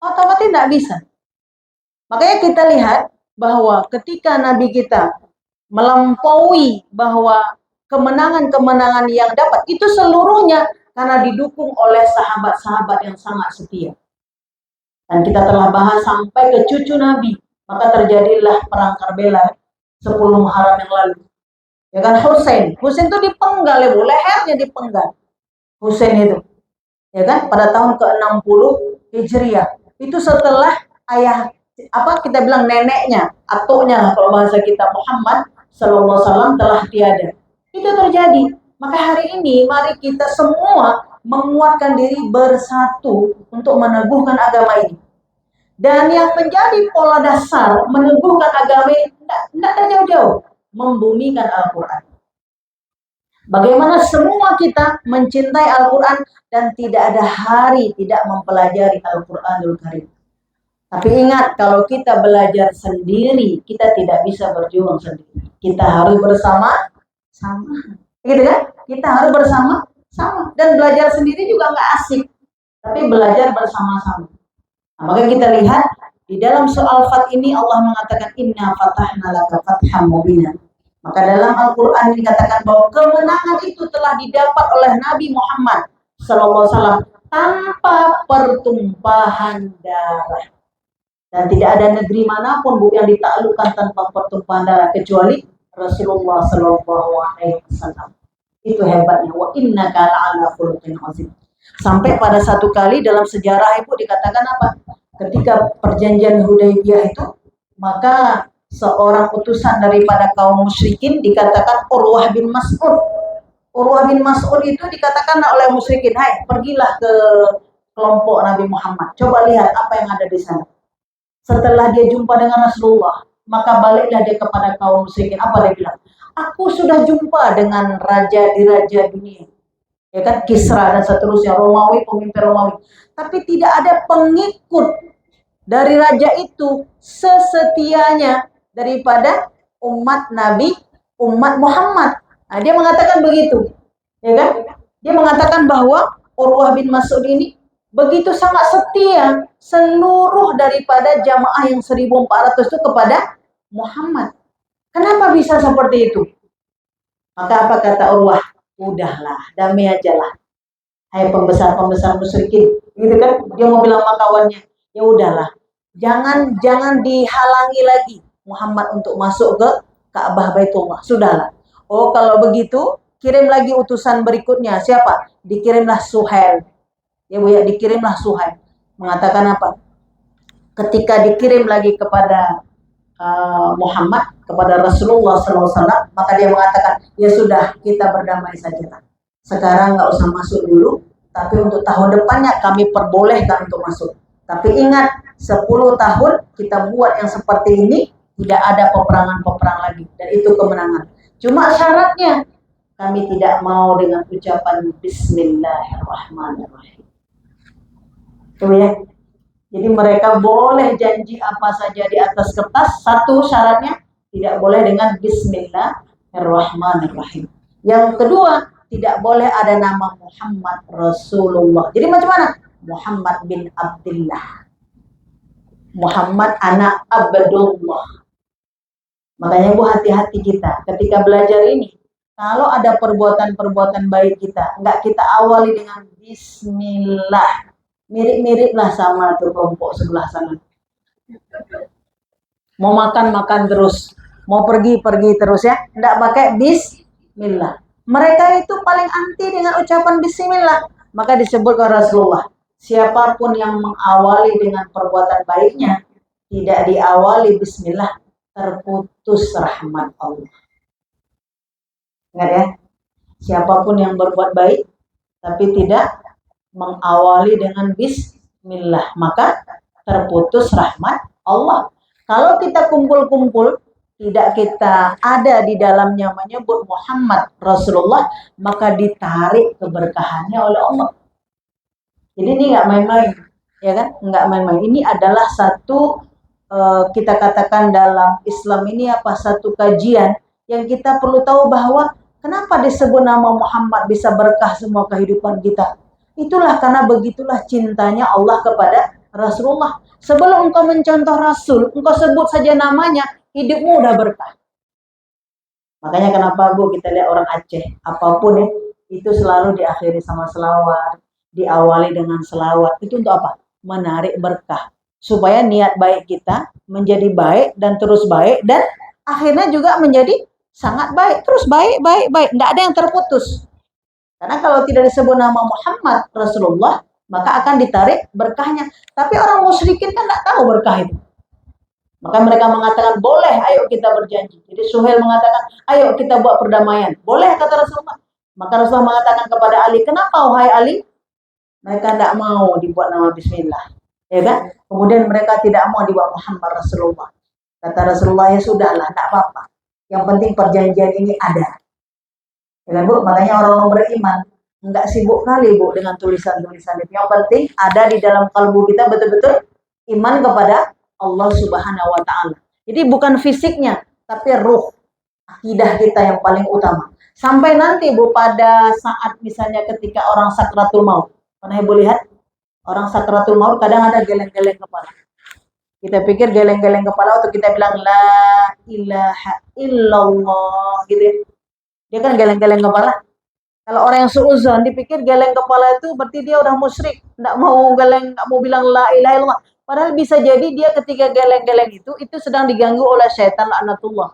Otomatis nggak bisa. Makanya kita lihat bahwa ketika Nabi kita melampaui bahwa kemenangan-kemenangan yang dapat itu seluruhnya karena didukung oleh sahabat-sahabat yang sangat setia. Dan kita telah bahas sampai ke cucu Nabi. Maka terjadilah perang Karbala 10 Muharram yang lalu. Ya kan, Husain itu dipenggal, ya Bu, lehernya dipenggal. Husain itu. Ya kan, pada tahun ke-60 Hijriah. Itu setelah ayah kita bilang neneknya, atuknya kalau bahasa kita, Muhammad sallallahu alaihi wasallam telah tiada. Itu terjadi. Maka hari ini mari kita semua menguatkan diri bersatu untuk meneguhkan agama ini. Dan yang menjadi pola dasar meneguhkan agama ini tidak jauh-jauh, membumikan Al-Quran. Bagaimana semua kita mencintai Al-Quran dan tidak ada hari tidak mempelajari Al-Quranul Karim. Tapi ingat, kalau kita belajar sendiri, kita tidak bisa berjuang sendiri. Kita harus bersama-sama. Gitu kan? Kita harus bersama-sama. Dan belajar sendiri juga nggak asik. Tapi belajar bersama-sama. Nah, maka kita lihat, di dalam soal Fat ini Allah mengatakan, Inna fatahna laka fatham mubina. Maka dalam Al-Quran dikatakan bahwa kemenangan itu telah didapat oleh Nabi Muhammad SAW tanpa pertumpahan darah. Dan tidak ada negeri manapun, Bu, yang ditaklukkan tanpa pertumpahan darah kecuali Rasulullah SAW. Itu hebatnya. Wa innaka la'ala khuluqin azim. Sampai pada satu kali dalam sejarah Ibu dikatakan apa? Ketika perjanjian Hudaybiyah itu, maka seorang utusan daripada kaum musyrikin dikatakan Urwah bin Mas'ud. Urwah bin Mas'ud itu dikatakan oleh musyrikin, hai, pergilah ke kelompok Nabi Muhammad. Coba lihat apa yang ada di sana. Setelah dia jumpa dengan Rasulullah, maka baliklah dia kepada kaum musyrikin. Apa dia bilang? Aku sudah jumpa dengan raja di raja dunia. Ya kan, Kisra dan seterusnya, Romawi, pemimpin Romawi. Tapi tidak ada pengikut dari raja itu sesetianya daripada umat Nabi, umat Muhammad. Nah, dia mengatakan begitu. Ya kan? Dia mengatakan bahwa Urwah bin Mas'ud ini begitu sangat setia seluruh daripada jamaah yang 1400 itu kepada Muhammad. Kenapa bisa seperti itu? Maka apa kata Urwah? Udahlah, damai aja lah. Hai pembesar-pembesar musyrikin, gitu kan? Dia mau bilang sama kawannya, ya udahlah, jangan dihalangi lagi Muhammad untuk masuk ke Ka'bah Baitullah. Sudahlah. Oh, kalau begitu, kirim lagi utusan berikutnya. Siapa? Dikirimlah Suhail. Ya Bu, ya, dikirimlah Suhail. Mengatakan apa? Ketika dikirim lagi kepada Muhammad, kepada Rasulullah SAW, maka dia mengatakan, ya sudah, kita berdamai saja. Sekarang nggak usah masuk dulu, tapi untuk tahun depannya kami perbolehkan untuk masuk. Tapi ingat, 10 tahun kita buat yang seperti ini, tidak ada peperangan-peperangan lagi. Dan itu kemenangan. Cuma syaratnya, kami tidak mau dengan ucapan Bismillahirrahmanirrahim. Tuh ya. Jadi mereka boleh janji apa saja di atas kertas, satu syaratnya tidak boleh dengan Bismillahirrahmanirrahim. Yang kedua, tidak boleh ada nama Muhammad Rasulullah. Jadi macam mana? Muhammad bin Abdullah. Muhammad anak Abdullah. Makanya Bu, hati-hati kita ketika belajar ini. Kalau ada perbuatan-perbuatan baik kita, enggak kita awali dengan Bismillah. Mirip-miriplah sama tuh kelompok sebelah sana. Mau makan terus, mau pergi terus ya, tidak pakai Bismillah. Mereka itu paling anti dengan ucapan Bismillah. Maka disebut oleh Rasulullah, siapapun yang mengawali dengan perbuatan baiknya, tidak diawali Bismillah, terputus rahmat Allah. Ingat ya, siapapun yang berbuat baik, tapi tidak mengawali dengan Bismillah, maka terputus rahmat Allah. Kalau kita kumpul-kumpul, tidak kita ada di dalamnya menyebut Muhammad Rasulullah, maka ditarik keberkahannya oleh Allah. Jadi ini nggak main-main, ya kan? Nggak main-main. Ini adalah satu kita katakan dalam Islam ini apa? Satu kajian yang kita perlu tahu bahwa Kenapa disebut nama Muhammad bisa berkah semua kehidupan kita? Itulah karena begitulah cintanya Allah kepada Rasulullah. Sebelum engkau mencontoh Rasul, engkau sebut saja namanya, hidupmu udah berkah. Makanya kenapa Bu kita lihat orang Aceh, apapun ya, itu selalu diakhiri sama selawat, diawali dengan selawat. Itu untuk apa? Menarik berkah. Supaya niat baik kita menjadi baik dan terus baik, dan akhirnya juga menjadi sangat baik, terus baik, baik, baik. Tidak ada yang terputus. Karena kalau tidak disebut nama Muhammad Rasulullah, maka akan ditarik berkahnya. Tapi orang musyrikin kan tidak tahu berkah itu. Maka mereka mengatakan, boleh, ayo kita berjanji. Jadi Suhail mengatakan, ayo kita buat perdamaian. Boleh, kata Rasulullah. Maka Rasulullah mengatakan kepada Ali, kenapa wahai Ali? Mereka tidak mau dibuat nama Bismillah. Ya kan? Kemudian mereka tidak mau dibuat Muhammad Rasulullah. Kata Rasulullah, ya sudahlah, tidak apa-apa. Yang penting perjanjian ini ada. Ya kan, Bu? Makanya orang-orang beriman enggak sibuk kali, Bu, dengan tulisan-tulisan itu. Yang penting ada di dalam kalbu kita betul-betul iman kepada Allah Subhanahu wa Ta'ala. Jadi bukan fisiknya, tapi ruh, akidah kita yang paling utama. Sampai nanti, Bu, pada saat misalnya ketika orang sakratul maut, pernah Ibu lihat orang sakratul maut kadang ada geleng-geleng kepala. Kita pikir geleng-geleng kepala waktu kita bilang la ilaha illallah gitu ya. Dia kan geleng-geleng kepala. Kalau orang yang suuzon dipikir geleng kepala itu berarti dia udah musyrik, enggak mau geleng, enggak mau bilang la ilaha illallah. Padahal bisa jadi dia ketika geleng-geleng itu sedang diganggu oleh syaitan laknatullah.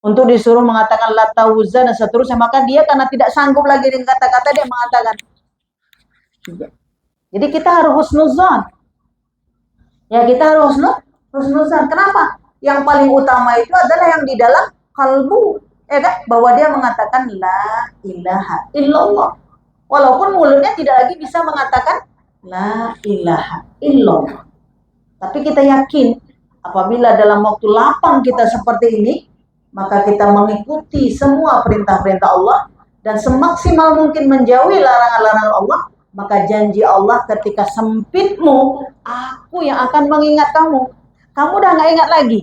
Untuk disuruh mengatakan la tawuzan dan seterusnya, maka dia karena tidak sanggup lagi dengan kata-kata dia mengatakan. Jadi kita harus husnuzan. Ya, kita harus husnuzan. Kenapa? Yang paling utama itu adalah yang di dalam kalbu. Ya kan? Bahwa dia mengatakan la ilaha illallah. Walaupun mulutnya tidak lagi bisa mengatakan la ilaha illallah. Tapi kita yakin apabila dalam waktu lapang kita seperti ini, maka kita mengikuti semua perintah-perintah Allah dan semaksimal mungkin menjauhi larangan-larangan Allah, maka janji Allah ketika sempitmu, aku yang akan mengingat kamu. Kamu udah nggak ingat lagi.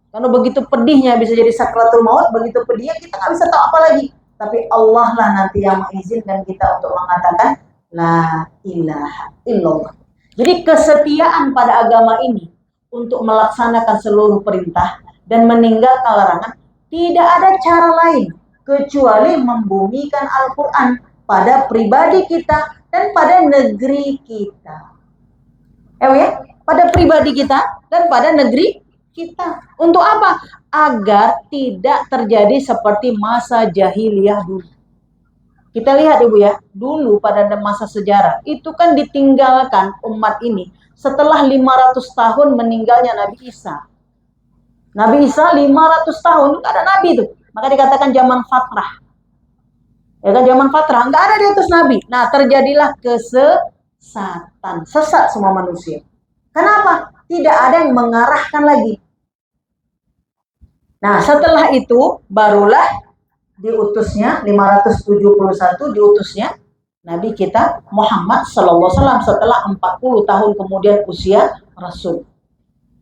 Karena begitu pedihnya bisa jadi sakratul maut, begitu pedihnya kita nggak bisa tahu apa lagi. Tapi Allah lah nanti yang mengizinkan kita untuk mengatakan la ilaha illallah. Jadi kesetiaan pada agama ini untuk melaksanakan seluruh perintah dan meninggalkan larangan, tidak ada cara lain kecuali membumikan Al-Quran pada pribadi kita dan pada negeri kita. Ya, pada pribadi kita dan pada negeri kita. Untuk apa? Agar tidak terjadi seperti masa jahiliyah dulu. Kita lihat Ibu ya, dulu pada masa sejarah, itu kan ditinggalkan umat ini setelah 500 tahun meninggalnya Nabi Isa. Nabi Isa 500 tahun, nggak ada Nabi itu. Maka dikatakan zaman fatrah. Ya kan, zaman fatrah, nggak ada diutus Nabi. Nah, terjadilah kesesatan, sesat semua manusia. Kenapa? Tidak ada yang mengarahkan lagi. Nah, setelah itu, barulah diutusnya 571 diutusnya Nabi kita Muhammad sallallahu alaihi wasallam setelah 40 tahun kemudian usia Rasul.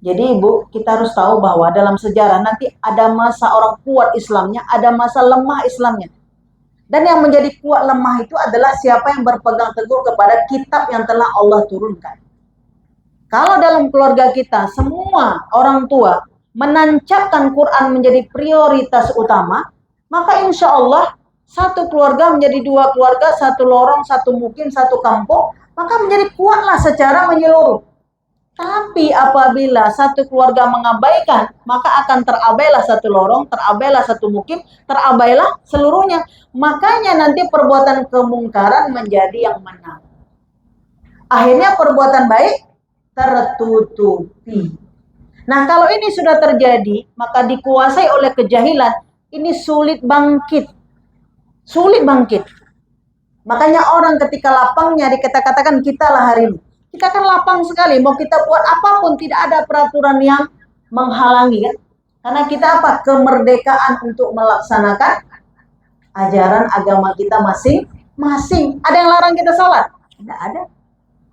Jadi Ibu, kita harus tahu bahwa dalam sejarah nanti ada masa orang kuat Islamnya, ada masa lemah Islamnya. Dan yang menjadi kuat lemah itu adalah siapa yang berpegang teguh kepada kitab yang telah Allah turunkan. Kalau dalam keluarga kita semua orang tua menancapkan Quran menjadi prioritas utama, maka insya Allah satu keluarga menjadi dua keluarga, satu lorong, satu mukim, satu kampung, maka menjadi kuatlah secara menyeluruh. Tapi apabila satu keluarga mengabaikan, maka akan terabailah satu lorong, terabailah satu mukim, terabailah seluruhnya. Makanya nanti perbuatan kemungkaran menjadi yang menang. Akhirnya perbuatan baik tertutupi. Nah, kalau ini sudah terjadi, maka dikuasai oleh kejahilan, ini sulit bangkit. Sulit bangkit. Makanya orang ketika lapangnya dikatakan kita lah hari ini. Kita kan lapang sekali, mau kita buat apapun tidak ada peraturan yang menghalangi kan? Karena kita apa? Kemerdekaan untuk melaksanakan ajaran agama kita masing-masing. Ada yang larang kita sholat? Tidak ada.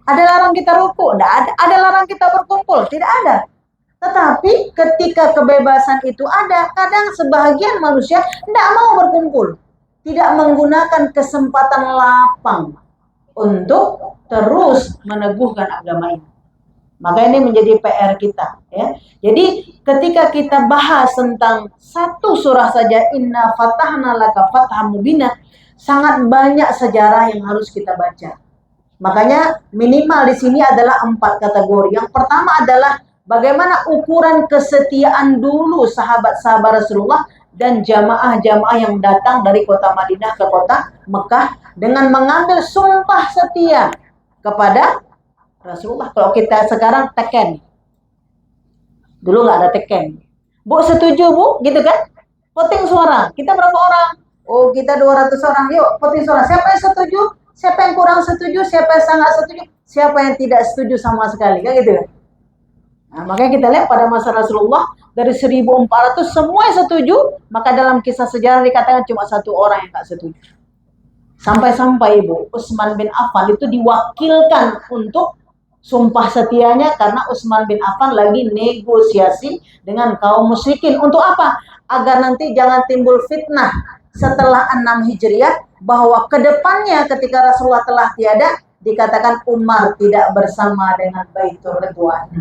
Ada larang kita ruku? Tidak ada. Ada larang kita berkumpul? Tidak ada. Tetapi ketika kebebasan itu ada, kadang sebagian manusia tidak mau berkumpul, tidak menggunakan kesempatan lapang untuk terus meneguhkan agama ini. Maka ini menjadi PR kita, ya. Jadi ketika kita bahas tentang satu surah saja, Inna Fatahna Laka Fatham Mubina, sangat banyak sejarah yang harus kita baca. Makanya minimal di sini adalah 4 kategori. Yang pertama adalah bagaimana ukuran kesetiaan dulu sahabat-sahabat Rasulullah dan jamaah-jamaah yang datang dari kota Madinah ke kota Mekah dengan mengambil sumpah setia kepada Rasulullah. Kalau kita sekarang teken, dulu nggak ada teken. Bu setuju bu, gitu kan? Voting suara. Kita berapa orang? Oh kita 200 orang. Yuk voting suara. Siapa yang setuju? Siapa yang kurang setuju? Siapa yang sangat setuju? Siapa yang tidak setuju sama sekali? Kan gitu kan? Nah, makanya kita lihat pada masa Rasulullah dari 1400 semua yang setuju. Maka dalam kisah sejarah dikatakan cuma 1 orang yang nggak setuju. Sampai-sampai Ibu Utsman bin Affan itu diwakilkan untuk sumpah setianya karena Utsman bin Affan lagi negosiasi dengan kaum musyrikin. Untuk apa? Agar nanti jangan timbul fitnah setelah 6 Hijriah bahwa kedepannya ketika Rasulullah telah tiada dikatakan Umar tidak bersama dengan Baitur Ridwan.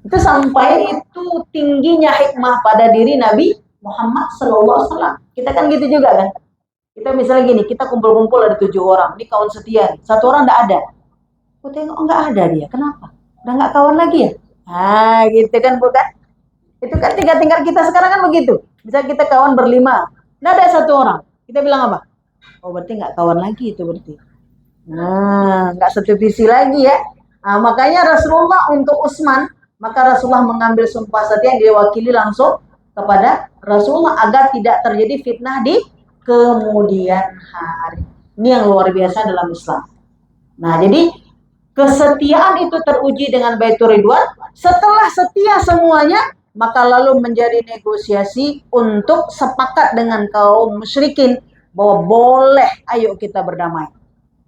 Itu sampai itu tingginya hikmah pada diri Nabi Muhammad SAW. Kita kan gitu juga kan. Kita misalnya gini, kita kumpul-kumpul ada 7 orang, ini kawan setia, 1 orang enggak ada. Aku tengok nggak ada dia, kenapa? Udah nggak kawan lagi ya? Nah gitu kan bukan? Itu kan tingkat-tingkat kita sekarang kan begitu. Bisa kita kawan berlima, nggak ada 1 orang. Kita bilang apa? Oh berarti nggak kawan lagi itu berarti. Nah nggak satu visi lagi ya. Nah, makanya Rasulullah untuk Utsman, maka Rasulullah mengambil sumpah setia yang diwakili langsung kepada Rasulullah agar tidak terjadi fitnah di kemudian hari. Ini yang luar biasa dalam Islam. Nah jadi kesetiaan itu teruji dengan Baitur Ridwan. Setelah setia semuanya, maka lalu menjadi negosiasi untuk sepakat dengan kaum musyrikin bahwa boleh, ayo kita berdamai.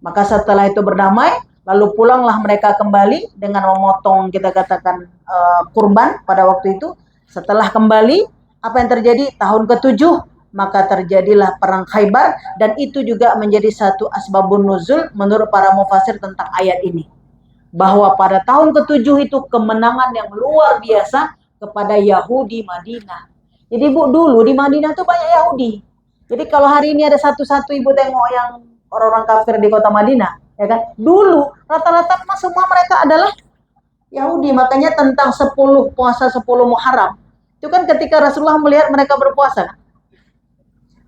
Maka setelah itu berdamai, lalu pulanglah mereka kembali dengan memotong kita katakan kurban pada waktu itu. Setelah kembali, apa yang terjadi? Tahun ke-7, maka terjadilah perang Khaybar, dan itu juga menjadi satu asbabun nuzul menurut para mufasir tentang ayat ini. Bahwa pada tahun ke-7 itu kemenangan yang luar biasa kepada Yahudi Madinah. Jadi Bu, dulu di Madinah itu banyak Yahudi. Jadi kalau hari ini ada satu-satu Ibu tengok yang orang-orang kafir di kota Madinah, ya kan? Dulu rata-rata semua mereka adalah Yahudi. Makanya tentang 10 puasa 10 Muharram, itu kan ketika Rasulullah melihat mereka berpuasa,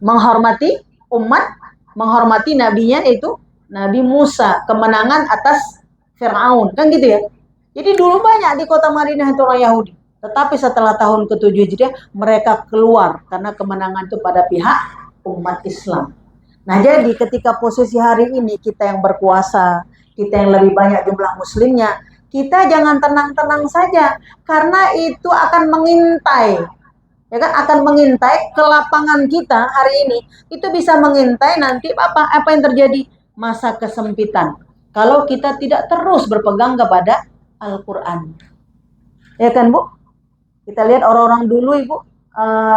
menghormati umat, menghormati nabinya yaitu Nabi Musa, kemenangan atas Fir'aun, kan gitu ya. Jadi dulu banyak di kota Madinah itu orang Yahudi. Tetapi setelah tahun ke-7 Hijriah mereka keluar karena kemenangan itu pada pihak umat Islam. Nah jadi ketika posisi hari ini kita yang berkuasa, kita yang lebih banyak jumlah muslimnya, kita jangan tenang-tenang saja karena itu akan mengintai, ya kan, akan mengintai ke lapangan kita hari ini. Itu bisa mengintai nanti apa yang terjadi, masa kesempitan kalau kita tidak terus berpegang kepada Al-Quran, ya kan Bu? Kita lihat orang-orang dulu Ibu,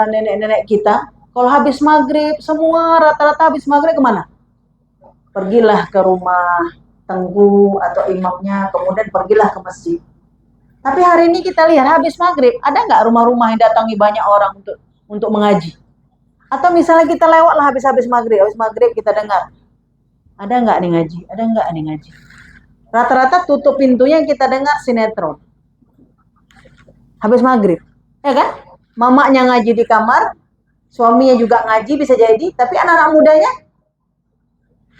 nenek-nenek kita, kalau habis maghrib, semua rata-rata habis maghrib kemana? Pergilah ke rumah tengku atau imamnya, kemudian pergilah ke masjid. Tapi hari ini kita lihat habis maghrib, ada nggak rumah-rumah yang datangi banyak orang untuk mengaji? Atau misalnya kita lewatlah habis maghrib kita dengar, ada nggak nih ngaji? Ada nggak nih ngaji? Rata-rata tutup pintunya kita dengar sinetron. Habis maghrib, ya kan? Mamanya ngaji di kamar, suaminya juga ngaji bisa jadi, tapi anak-anak mudanya,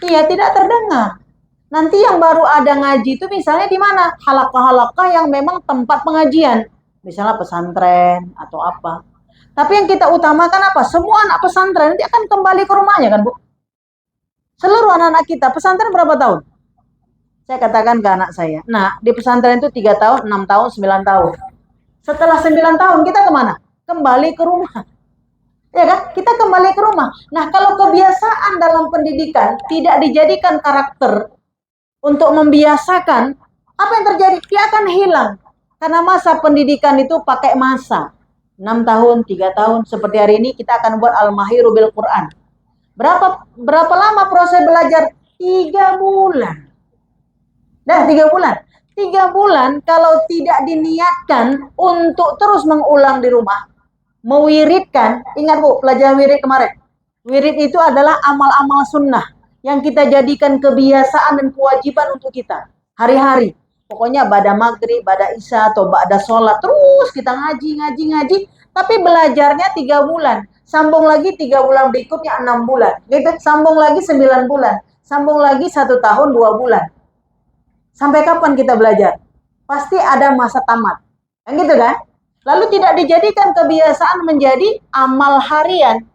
iya tidak terdengar. Nanti yang baru ada ngaji itu misalnya di mana? Halaqah-halaqah yang memang tempat pengajian, misalnya pesantren atau apa. Tapi yang kita utamakan apa? Semua anak pesantren nanti akan kembali ke rumahnya kan Bu? Seluruh anak-anak kita, pesantren berapa tahun? Saya katakan ke anak saya, nah di pesantren itu 3 tahun, 6 tahun, 9 tahun. Setelah 9 tahun kita kemana? Kembali ke rumah. Ya kan? Kita kembali ke rumah. Nah kalau kebiasaan dalam pendidikan tidak dijadikan karakter untuk membiasakan, apa yang terjadi? Dia akan hilang. Karena masa pendidikan itu pakai masa. 6 tahun, 3 tahun. Seperti hari ini kita akan buat Al-Mahiru bil Quran. Berapa lama proses belajar? 3 bulan. Dah 3 bulan. 3 bulan kalau tidak diniatkan untuk terus mengulang di rumah, mewiridkan, ingat Bu, pelajaran wirid kemarin. Wirid itu adalah amal-amal sunnah yang kita jadikan kebiasaan dan kewajiban untuk kita hari-hari. Pokoknya pada maghrib, pada isya, atau pada sholat, terus kita ngaji. Tapi belajarnya 3 bulan. Sambung lagi 3 bulan berikutnya 6 bulan. Gitu, sambung lagi 9 bulan. Sambung lagi 1 tahun 2 bulan. Sampai kapan kita belajar? Pasti ada masa tamat. Kan gitu kan? Lalu tidak dijadikan kebiasaan menjadi amal harian.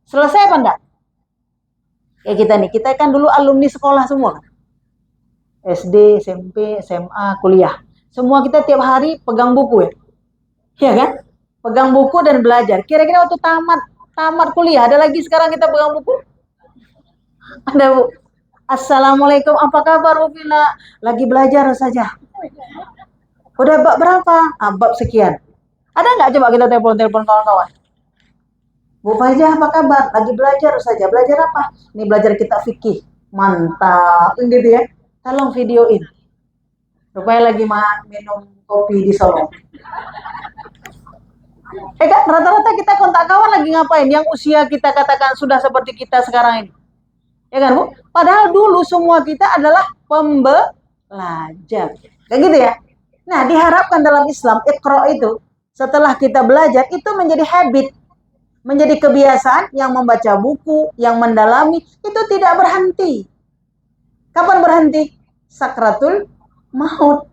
Selesai apa enggak? Kayak kita nih, kita kan dulu alumni sekolah semua kan? SD, SMP, SMA, kuliah. Semua kita tiap hari pegang buku ya. Iya kan? Pegang buku dan belajar. Kira-kira waktu tamat kuliah, ada lagi sekarang kita pegang buku? Ada Bu. Assalamualaikum, apa kabar Bu Vina? Lagi belajar saja. Udah bab berapa? Bab sekian. Ada nggak coba kita telepon kawan-kawan? Bu Faiza, apa kabar? Lagi belajar saja. Belajar apa? Ini belajar kita fikih. Mantap. Gitu ya. Tolong videoin. Rupanya lagi minum kopi di Solo. Kan rata-rata kita kontak kawan lagi ngapain? Yang usia kita katakan sudah seperti kita sekarang ini. Ya kan Bu? Padahal dulu semua kita adalah pembelajar. Kayak gitu ya. Nah, diharapkan dalam Islam, Iqra itu setelah kita belajar itu menjadi habit. Menjadi kebiasaan yang membaca buku, yang mendalami, itu tidak berhenti. Kapan berhenti? Sakratul maut.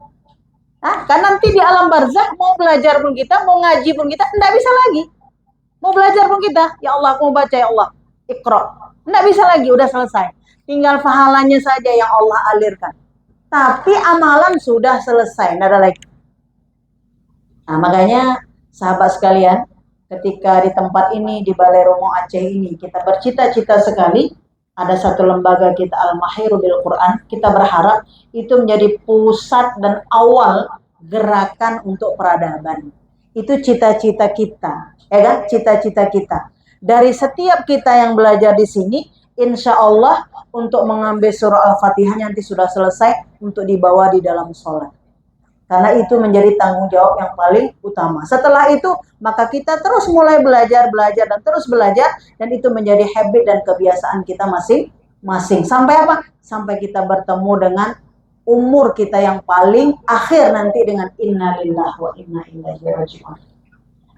Kan nanti di alam barzakh mau belajar pun kita, mau ngaji pun kita, tidak bisa lagi. Mau belajar pun kita, ya Allah, aku mau baca, ya Allah, Iqra. Tidak bisa lagi, udah selesai. Tinggal pahalanya saja yang Allah alirkan. Tapi amalan sudah selesai, tidak ada lagi. Nah, makanya sahabat sekalian, ketika di tempat ini, di Balai Romo Aceh ini, kita bercita-cita sekali, ada satu lembaga kita, Al-Mahiru bil Quran, kita berharap itu menjadi pusat dan awal gerakan untuk peradaban. Itu cita-cita kita, ya kan? Cita-cita kita. Dari setiap kita yang belajar di sini, insya Allah untuk mengambil surah Al-Fatihah nanti sudah selesai untuk dibawa di dalam sholat. Karena itu menjadi tanggung jawab yang paling utama. Setelah itu, maka kita terus mulai belajar, dan terus belajar. Dan itu menjadi habit dan kebiasaan kita masing-masing. Sampai apa? Sampai kita bertemu dengan umur kita yang paling akhir nanti dengan inna lillahi wa inna ilaihi raji'un.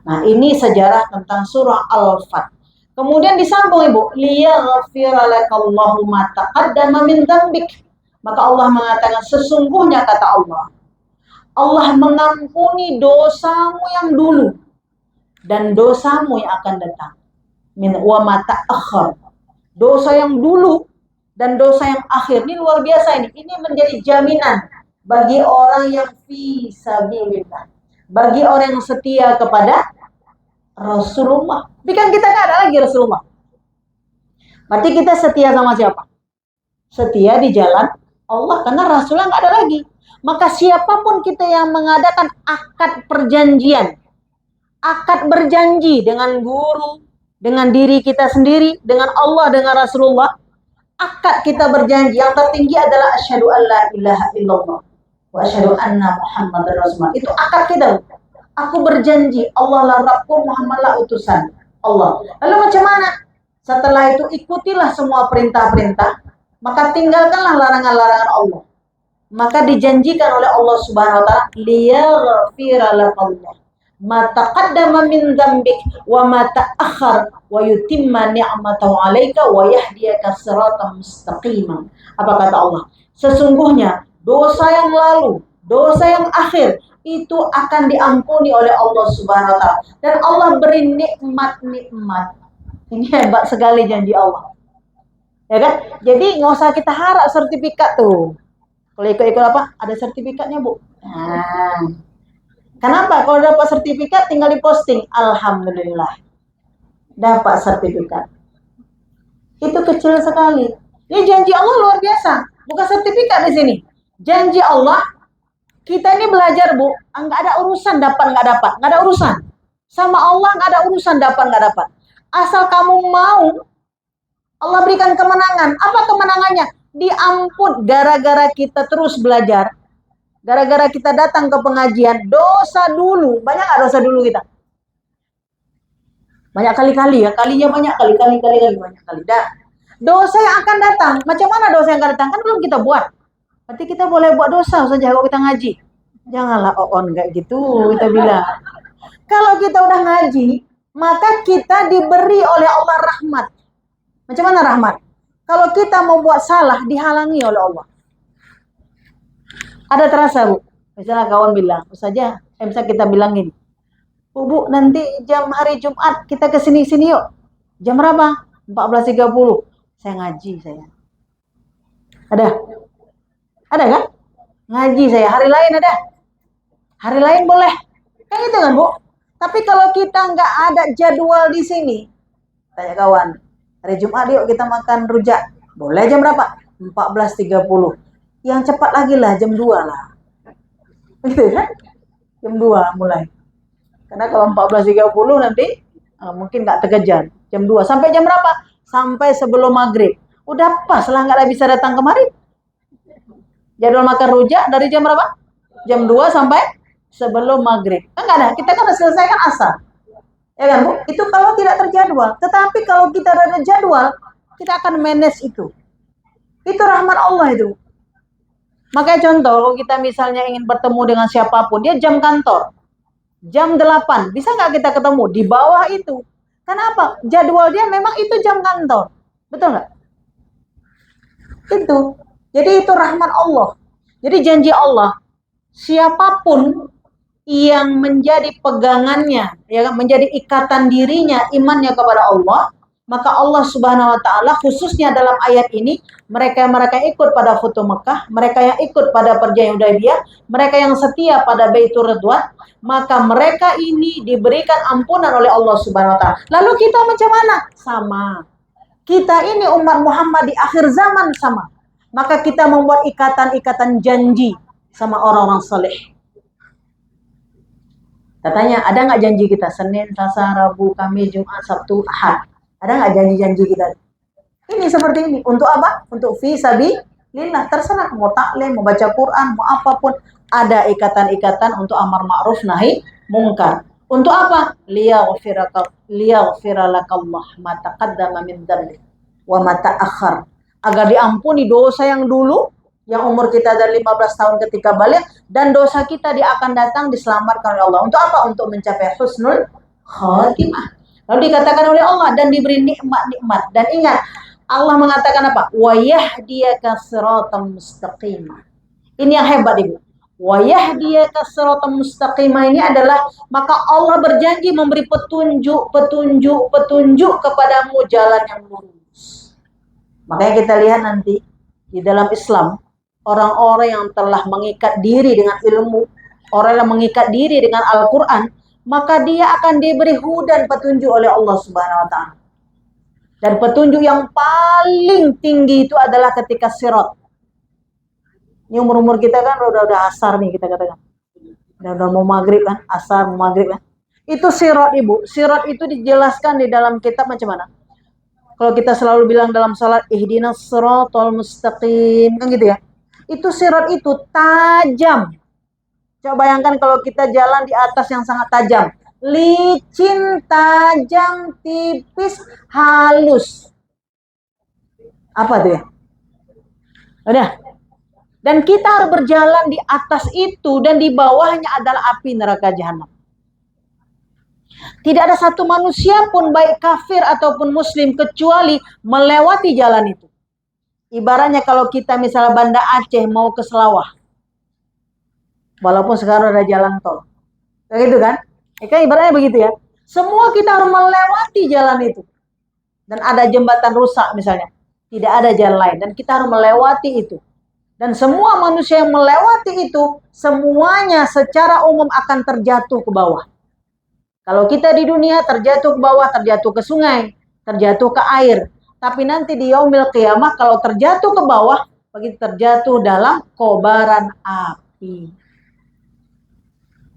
Nah, ini sejarah tentang surah Al-Fat. Kemudian disambung Ibu, liyaghfira lakallahu ma taqaddama min dzambik. Maka Allah mengatakan sesungguhnya kata Allah mengampuni dosamu yang dulu dan dosamu yang akan datang. Min wa ma ta'akhkhar. Dosa yang dulu dan dosa yang akhir. Ini luar biasa ini. Ini menjadi jaminan bagi orang yang fi sabilillah. Bagi orang yang setia kepada Rasulullah. Tapi kan kita nggak ada lagi Rasulullah. Berarti kita setia sama siapa? Setia di jalan Allah. Karena Rasulullah nggak ada lagi. Maka siapapun kita yang mengadakan akad perjanjian, akad berjanji dengan guru, dengan diri kita sendiri, dengan Allah, dengan Rasulullah, akad kita berjanji yang tertinggi adalah asyhadu an la ilaha illallah wa asyhadu anna muhammadar rasulullah. Itu akad kita. Aku berjanji Allah lah Rabbku, Muhammad lah utusan Allah. Lalu macam mana? Setelah itu ikutilah semua perintah-perintah, maka tinggalkanlah larangan-larangan Allah. Maka dijanjikan oleh Allah Subhanahu wa taala, liyaghfira lakallah ma taqaddama min dzambik wa ma ta'akhkhar wa yutimma ni'matahu 'alaika wa yahdiyaka siratan mustaqima. Apa kata Allah? Sesungguhnya dosa yang lalu, dosa yang akhir itu akan diampuni oleh Allah Subhanahu wa taala dan Allah beri nikmat-nikmat. Ini hebat sekali janji Allah. Ya kan? Jadi nggak usah kita harap sertifikat tuh. Kalau ikut-ikut apa? Ada sertifikatnya, Bu. Nah, kenapa? Kalau dapat sertifikat tinggal diposting. Alhamdulillah. Dapat sertifikat. Itu kecil sekali. Ini janji Allah luar biasa. Bukan sertifikat di sini. Janji Allah Kita ini belajar, Bu, nggak ada urusan dapat nggak dapat, nggak ada urusan. Sama Allah nggak ada urusan dapat nggak dapat. Asal kamu mau, Allah berikan kemenangan. Apa kemenangannya? Diampun gara-gara kita terus belajar. Gara-gara kita datang ke pengajian, dosa dulu. Banyak nggak dosa dulu kita? Banyak kali-kali ya, kalinya banyak kali banyak kali. Dah. Dosa yang akan datang, macam mana dosa yang akan datang? Kan belum kita buat. Berarti kita boleh buat dosa saja kalau kita ngaji. Janganlah on kayak gitu, kita bilang. Kalau kita udah ngaji, maka kita diberi oleh Allah rahmat. Macam mana rahmat? Kalau kita mau buat salah, dihalangi oleh Allah. Ada terasa, Bu? Misalnya kawan bilang, saja, misalnya kita bilang gini, Bu, nanti jam hari Jumat kita ke sini-sini yuk. Jam berapa? 14.30. Saya ngaji saya. Ada? Ada kan? Ngaji saya. Hari lain ada? Hari lain boleh. Kan itu kan, Bu? Tapi kalau kita nggak ada jadwal di sini, tanya kawan, hari Jumat yuk kita makan rujak. Boleh jam berapa? 14.30. Yang cepat lagi lah, jam 2 lah. Gitu kan? Jam 2 mulai. Karena kalau 14.30 nanti mungkin nggak terkejar. Jam 2. Sampai jam berapa? Sampai sebelum maghrib. Udah pas lah nggak bisa datang kemari. Jadwal makan rujak dari jam berapa? Jam 2 sampai sebelum maghrib. Kan nggak ada. Kita kan udah selesaikan asar. Ya kan, Bu? Itu kalau tidak terjadwal. Tetapi kalau kita ada jadwal, kita akan manage itu. Itu rahmat Allah itu. Makanya contoh, kalau kita misalnya ingin bertemu dengan siapapun, dia jam kantor. Jam 8, bisa nggak kita ketemu? Di bawah itu. Kenapa? Jadwal dia memang itu jam kantor. Betul nggak? Itu. Jadi itu rahmat Allah. Jadi janji Allah, siapapun yang menjadi pegangannya, ya, menjadi ikatan dirinya, imannya kepada Allah, maka Allah Subhanahu wa taala khususnya dalam ayat ini, mereka yang ikut pada Futuh Mekah, mereka yang ikut pada Perjanjian Hudaybiyah, mereka yang setia pada Baitur Ridwan, maka mereka ini diberikan ampunan oleh Allah Subhanahu wa taala. Lalu kita macam mana? Sama. Kita ini umat Muhammad di akhir zaman sama. Maka kita membuat ikatan-ikatan janji sama orang-orang saleh. Katanya, ada nggak janji kita? Senin, Selasa, Rabu, Kamis, Jumat, Sabtu, Ahad. Ada nggak janji-janji kita? Ini seperti ini. Untuk apa? Untuk fi sabilillah. Terserah. Mau taklim, mau baca Quran, mau apapun. Ada ikatan-ikatan untuk amar ma'ruf nahi mungkar. Untuk apa? Liyaghfiralakallah ma taqaddama min dzambik wa ma ta'akhkhar. Agar diampuni dosa yang dulu, yang umur kita dari 15 tahun ketika balik, dan dosa kita dia akan datang diselamatkan oleh Allah. Untuk apa? Untuk mencapai husnul khatimah. Lalu dikatakan oleh Allah dan diberi nikmat-nikmat. Dan ingat, Allah mengatakan apa? Wa yahdiyaka siratan mustaqimah. Ini yang hebat, Ibu. Wa yahdiyaka siratan mustaqimah ini adalah, maka Allah berjanji memberi petunjuk kepadamu jalan yang lurus. Makanya kita lihat nanti di dalam Islam, orang-orang yang telah mengikat diri dengan ilmu, orang yang mengikat diri dengan Al-Quran, maka dia akan diberi hudan, petunjuk oleh Allah Subhanahu wa taala. Dan petunjuk yang paling tinggi itu adalah ketika sirat. Ini umur-umur kita kan udah asar nih, kita katakan. Udah mau maghrib kan, asar mau maghrib kan. Itu sirat, Ibu. Sirat itu dijelaskan di dalam kitab macam mana? Kalau kita selalu bilang dalam salat, ihdinas siratal mustaqim, kan gitu ya. Itu sirat itu tajam. Coba bayangkan kalau kita jalan di atas yang sangat tajam. Licin, tajam, tipis, halus. Apa tuh ya? Udah. Dan kita harus berjalan di atas itu, dan di bawahnya adalah api neraka jahanam. Tidak ada satu manusia pun, baik kafir ataupun muslim, kecuali melewati jalan itu. Ibaratnya kalau kita misalnya Banda Aceh mau ke Selawah. Walaupun sekarang ada jalan tol. Kayak gitu kan? Kan ibaratnya begitu ya. Semua kita harus melewati jalan itu. Dan ada jembatan rusak misalnya. Tidak ada jalan lain. Dan kita harus melewati itu. Dan semua manusia yang melewati itu, semuanya secara umum akan terjatuh ke bawah. Kalau kita di dunia terjatuh ke bawah, terjatuh ke sungai, terjatuh ke air. Tapi nanti di yaumil qiyamah, kalau terjatuh ke bawah, begitu terjatuh dalam kobaran api.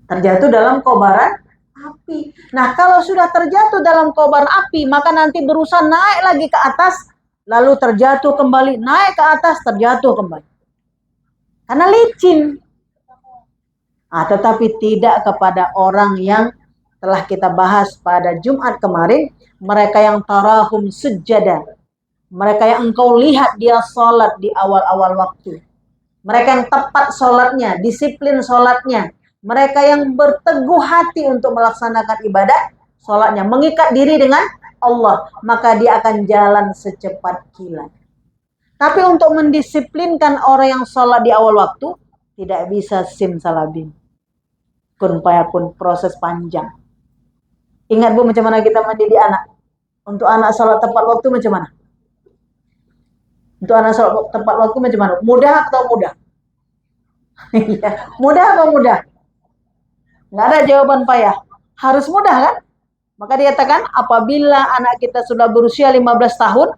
terjatuh dalam kobaran api. Nah, kalau sudah terjatuh dalam kobaran api, maka nanti berusaha naik lagi ke atas, lalu terjatuh kembali, naik ke atas, terjatuh kembali. Karena licin. Tetapi tidak kepada orang yang telah kita bahas pada Jumat kemarin, mereka yang tarahum sujada, mereka yang engkau lihat dia sholat di awal-awal waktu, mereka yang tepat sholatnya, disiplin sholatnya, mereka yang berteguh hati untuk melaksanakan ibadah sholatnya, mengikat diri dengan Allah, maka dia akan jalan secepat kilat. Tapi untuk mendisiplinkan orang yang sholat di awal waktu, tidak bisa simsalabim. Kun payakun, proses panjang. Ingat Bu, macam mana kita mendidik anak? Untuk anak sholat tepat waktu macam mana? Untuk anak sholat tepat waktu macam mana? Mudah atau mudah? Mudah atau mudah? Nggak ada jawaban payah. Harus mudah kan? Maka dikatakan apabila anak kita sudah berusia 15 tahun,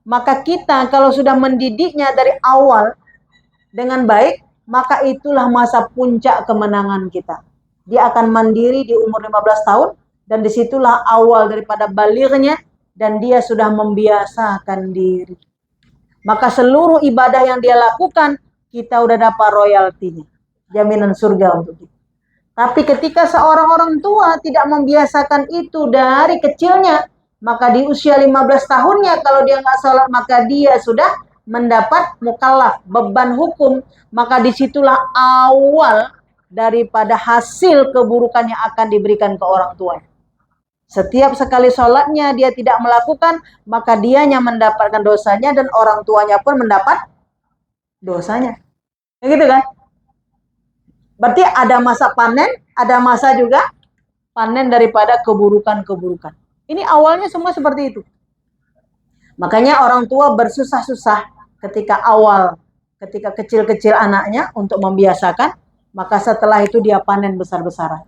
maka kita kalau sudah mendidiknya dari awal dengan baik, maka itulah masa puncak kemenangan kita. Dia akan mandiri di umur 15 tahun, dan disitulah awal daripada balignya, dan dia sudah membiasakan diri. Maka seluruh ibadah yang dia lakukan, kita udah dapat royaltinya, jaminan surga untuk kita. Tapi ketika seorang orang tua tidak membiasakan itu dari kecilnya, maka di usia 15 tahunnya kalau dia nggak sholat, maka dia sudah mendapat mukallaf, beban hukum. Maka disitulah awal daripada hasil keburukan yang akan diberikan ke orang tuanya. Setiap sekali sholatnya dia tidak melakukan, maka dianya mendapatkan dosanya dan orang tuanya pun mendapat dosanya. Begitu kan? Berarti ada masa panen, ada masa juga panen daripada keburukan-keburukan. Ini awalnya semua seperti itu. Makanya orang tua bersusah-susah ketika kecil-kecil anaknya untuk membiasakan, maka setelah itu dia panen besar-besaran.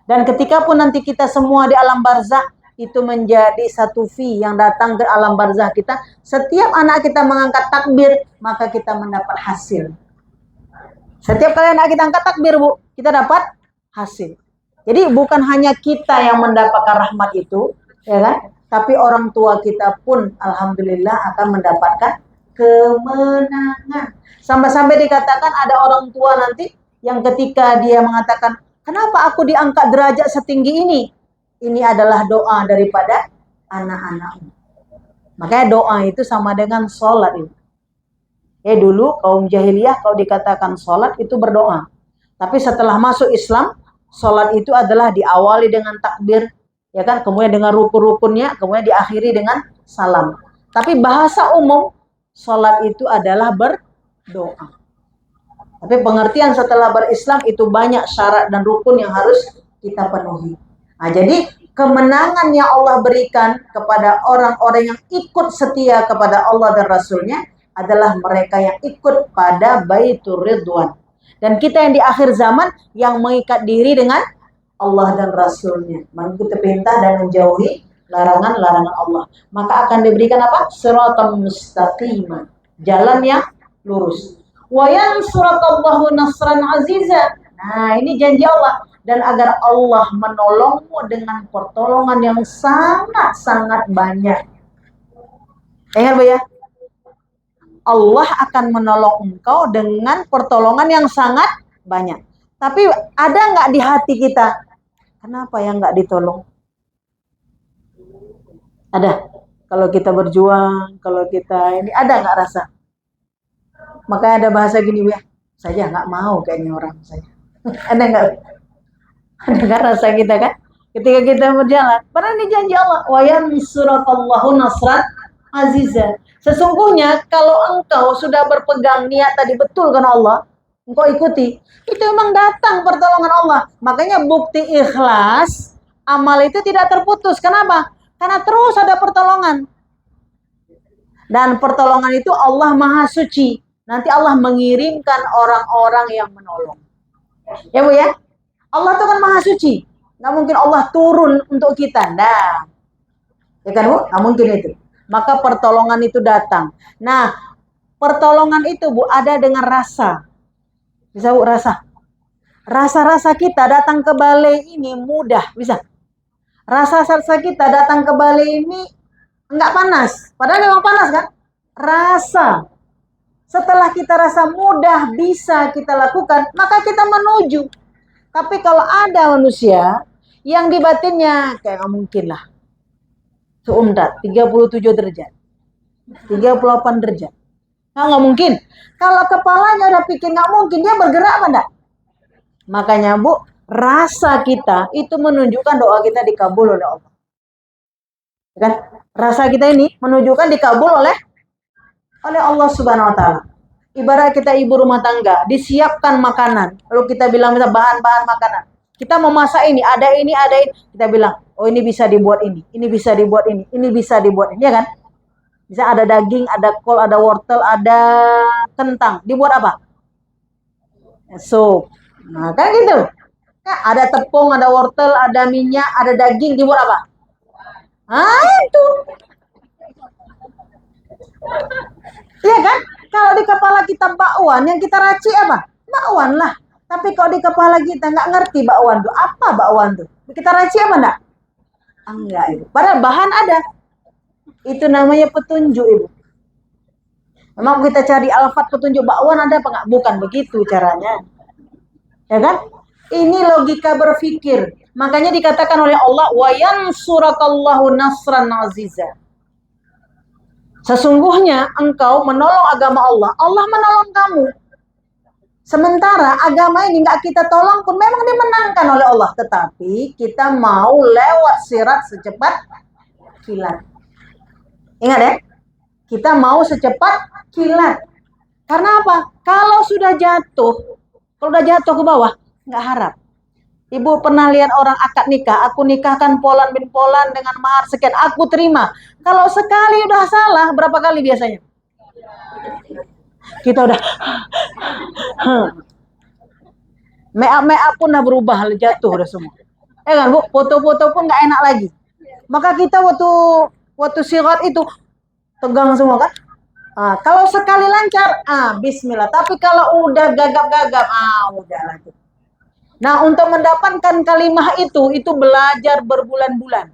Dan ketika pun nanti kita semua di alam barzah, itu menjadi satu fee yang datang ke alam barzah kita. Setiap anak kita mengangkat takbir, maka kita mendapat hasil. Setiap kali anak kita angkat takbir, Bu, kita dapat hasil. Jadi bukan hanya kita yang mendapatkan rahmat itu, ya kan? Tapi orang tua kita pun alhamdulillah akan mendapatkan kemenangan. Sampai-sampai dikatakan ada orang tua nanti yang ketika dia mengatakan, kenapa aku diangkat derajat setinggi ini? Ini adalah doa daripada anak-anakmu. Makanya doa itu sama dengan sholat itu. Dulu kaum jahiliyah kalau dikatakan sholat itu berdoa. Tapi setelah masuk Islam, sholat itu adalah diawali dengan takbir, ya kan? Kemudian dengan rukun-rukunnya, kemudian diakhiri dengan salam. Tapi bahasa umum, sholat itu adalah berdoa. Tapi pengertian setelah berislam itu banyak syarat dan rukun yang harus kita penuhi. Nah, jadi kemenangan yang Allah berikan kepada orang-orang yang ikut setia kepada Allah dan Rasulnya adalah mereka yang ikut pada Baitur Ridwan. Dan kita yang di akhir zaman yang mengikat diri dengan Allah dan Rasulnya, mengikuti perintah dan menjauhi larangan-larangan Allah. Maka akan diberikan apa? Siratal mustaqimah, jalan yang lurus. Wa yansurukallahu nasran aziza. Nah, ini janji Allah. Dan agar Allah menolongmu dengan pertolongan yang sangat-sangat banyak. Ingat Bu ya? Allah akan menolong engkau dengan pertolongan yang sangat banyak. Tapi ada nggak di hati kita? Kenapa yang nggak ditolong? Ada. Kalau kita berjuang, kalau kita ini, ada nggak rasa? Makanya ada bahasa gini ya, saya nggak mau kayaknya orang saya. Ada nggak rasa kita kan? Ketika kita berjalan, pernah ini janji Allah, wa yansurukallahu nasran azizah. Sesungguhnya kalau engkau sudah berpegang niat tadi betul karena Allah, engkau ikuti, itu memang datang pertolongan Allah. Makanya bukti ikhlas, amal itu tidak terputus. Kenapa? Karena terus ada pertolongan. Dan pertolongan itu Allah Maha Suci. Nanti Allah mengirimkan orang-orang yang menolong. Ya Bu ya? Allah itu kan Maha Suci. Nggak mungkin Allah turun untuk kita. Nah, ya kan Bu? Nggak mungkin itu. Maka pertolongan itu datang. Nah, pertolongan itu Bu ada dengan rasa. Bisa Bu rasa? rasa-rasa kita datang ke balai ini mudah, bisa. Rasa-rasa kita datang ke balai ini enggak panas, padahal memang panas kan? Rasa. Setelah kita rasa mudah bisa kita lakukan, maka kita menuju. Tapi kalau ada manusia yang di batinnya kayak nggak mungkin lah. Seumdat 37 derajat. 38 derajat. Nggak mungkin. Kalau kepalanya udah pikir nggak mungkin, dia bergerak apa enggak? Makanya Bu, rasa kita itu menunjukkan doa kita dikabul oleh Allah. Kan? Rasa kita ini menunjukkan dikabul oleh Allah Subhanahu wa taala. Ibarat kita ibu rumah tangga, disiapkan makanan. Lalu kita bilang misal bahan-bahan makanan. Kita mau masak ini, ada ini, kita bilang, oh ini bisa dibuat ini bisa dibuat ini bisa dibuat ini, ya kan? Bisa ada daging, ada kol, ada wortel, ada kentang. Dibuat apa? Sup. Nah, kan gitu. Nah, ada tepung, ada wortel, ada minyak, ada daging, dibuat apa? Ah, itu. Iya kan? Kalau di kepala kita bakwan, yang kita racik apa? Bakwan lah. Tapi kalau di kepala kita nggak ngerti bakwan itu apa bakwan itu, kita racik apa enggak? Enggak, Ibu. Padahal bahan ada. Itu namanya petunjuk, Ibu. Memang kita cari alfat petunjuk bakwan ada apa enggak? Bukan begitu caranya. Ya kan? Ini logika berpikir. Makanya dikatakan oleh Allah, wa yansurakallahu nasran aziza. Sesungguhnya engkau menolong agama Allah, Allah menolong kamu. Sementara agama ini nggak kita tolong pun memang dimenangkan oleh Allah. Tetapi kita mau lewat sirat secepat kilat. Ingat ya, kita mau secepat kilat. Karena apa? Kalau sudah jatuh ke bawah, nggak harap. Ibu pernah lihat orang akad nikah, aku nikahkan Polan bin Polan dengan mahar sekian, aku terima. Kalau sekali udah salah, berapa kali biasanya? Kita udah make-up pun udah berubah, jatuh udah semua. Ya kan Bu, foto-foto pun nggak enak lagi. Maka kita waktu sirat itu tegang semua kan? Kalau sekali lancar, bismillah. Tapi kalau udah gagap-gagap, udah lagi. Nah, untuk mendapatkan kalimah itu belajar berbulan-bulan.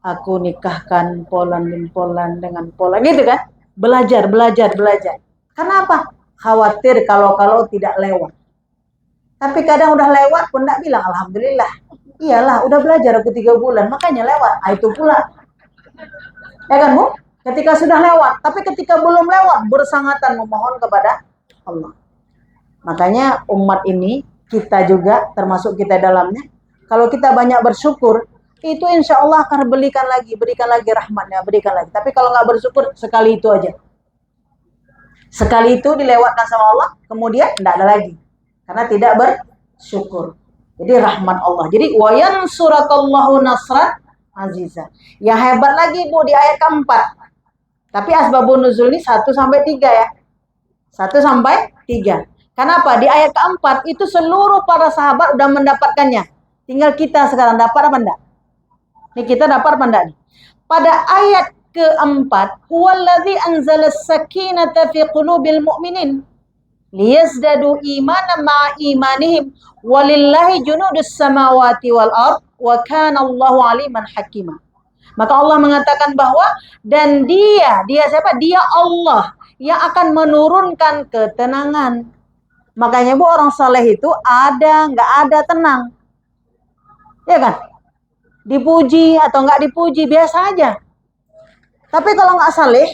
Aku nikahkan Polan bin Polan dengan Polan, gitu kan? Belajar. Kenapa? Khawatir kalau tidak lewat. Tapi kadang udah lewat pun enggak bilang alhamdulillah. Iyalah, udah belajar aku 3 bulan, makanya lewat. Itu pula. Ya kan, Bu? Ketika sudah lewat, tapi ketika belum lewat, bersangatan memohon kepada Allah. Makanya umat ini, kita juga, termasuk kita dalamnya, kalau kita banyak bersyukur, itu insya Allah akan berikan lagi rahmatnya, berikan lagi. Tapi kalau nggak bersyukur, sekali itu aja. Sekali itu dilewatkan sama Allah, kemudian tidak ada lagi. Karena tidak bersyukur. Jadi rahmat Allah. Jadi wa yansurakallahu nasran aziza. Yang hebat lagi Bu di ayat keempat. Tapi asbabun nuzul ini 1 sampai 3 ya. 1 sampai 3. Kenapa? Di ayat keempat itu seluruh para sahabat udah mendapatkannya. Tinggal kita sekarang dapat apa enggak? Ini kita dapat apa enggak nih? Pada ayat keempat, huwallazi anzala as-sakinata fi qulubil mu'minin liyazdadu imanan ma'a imanihim walillahi junudus samawati wal ard wa kana Allahu aliman hakima. Maka Allah mengatakan bahwa dan dia siapa? Dia Allah yang akan menurunkan ketenangan. Makanya Bu, orang saleh itu ada nggak ada tenang. Ya kan? Dipuji atau nggak dipuji biasa aja. Tapi kalau nggak saleh,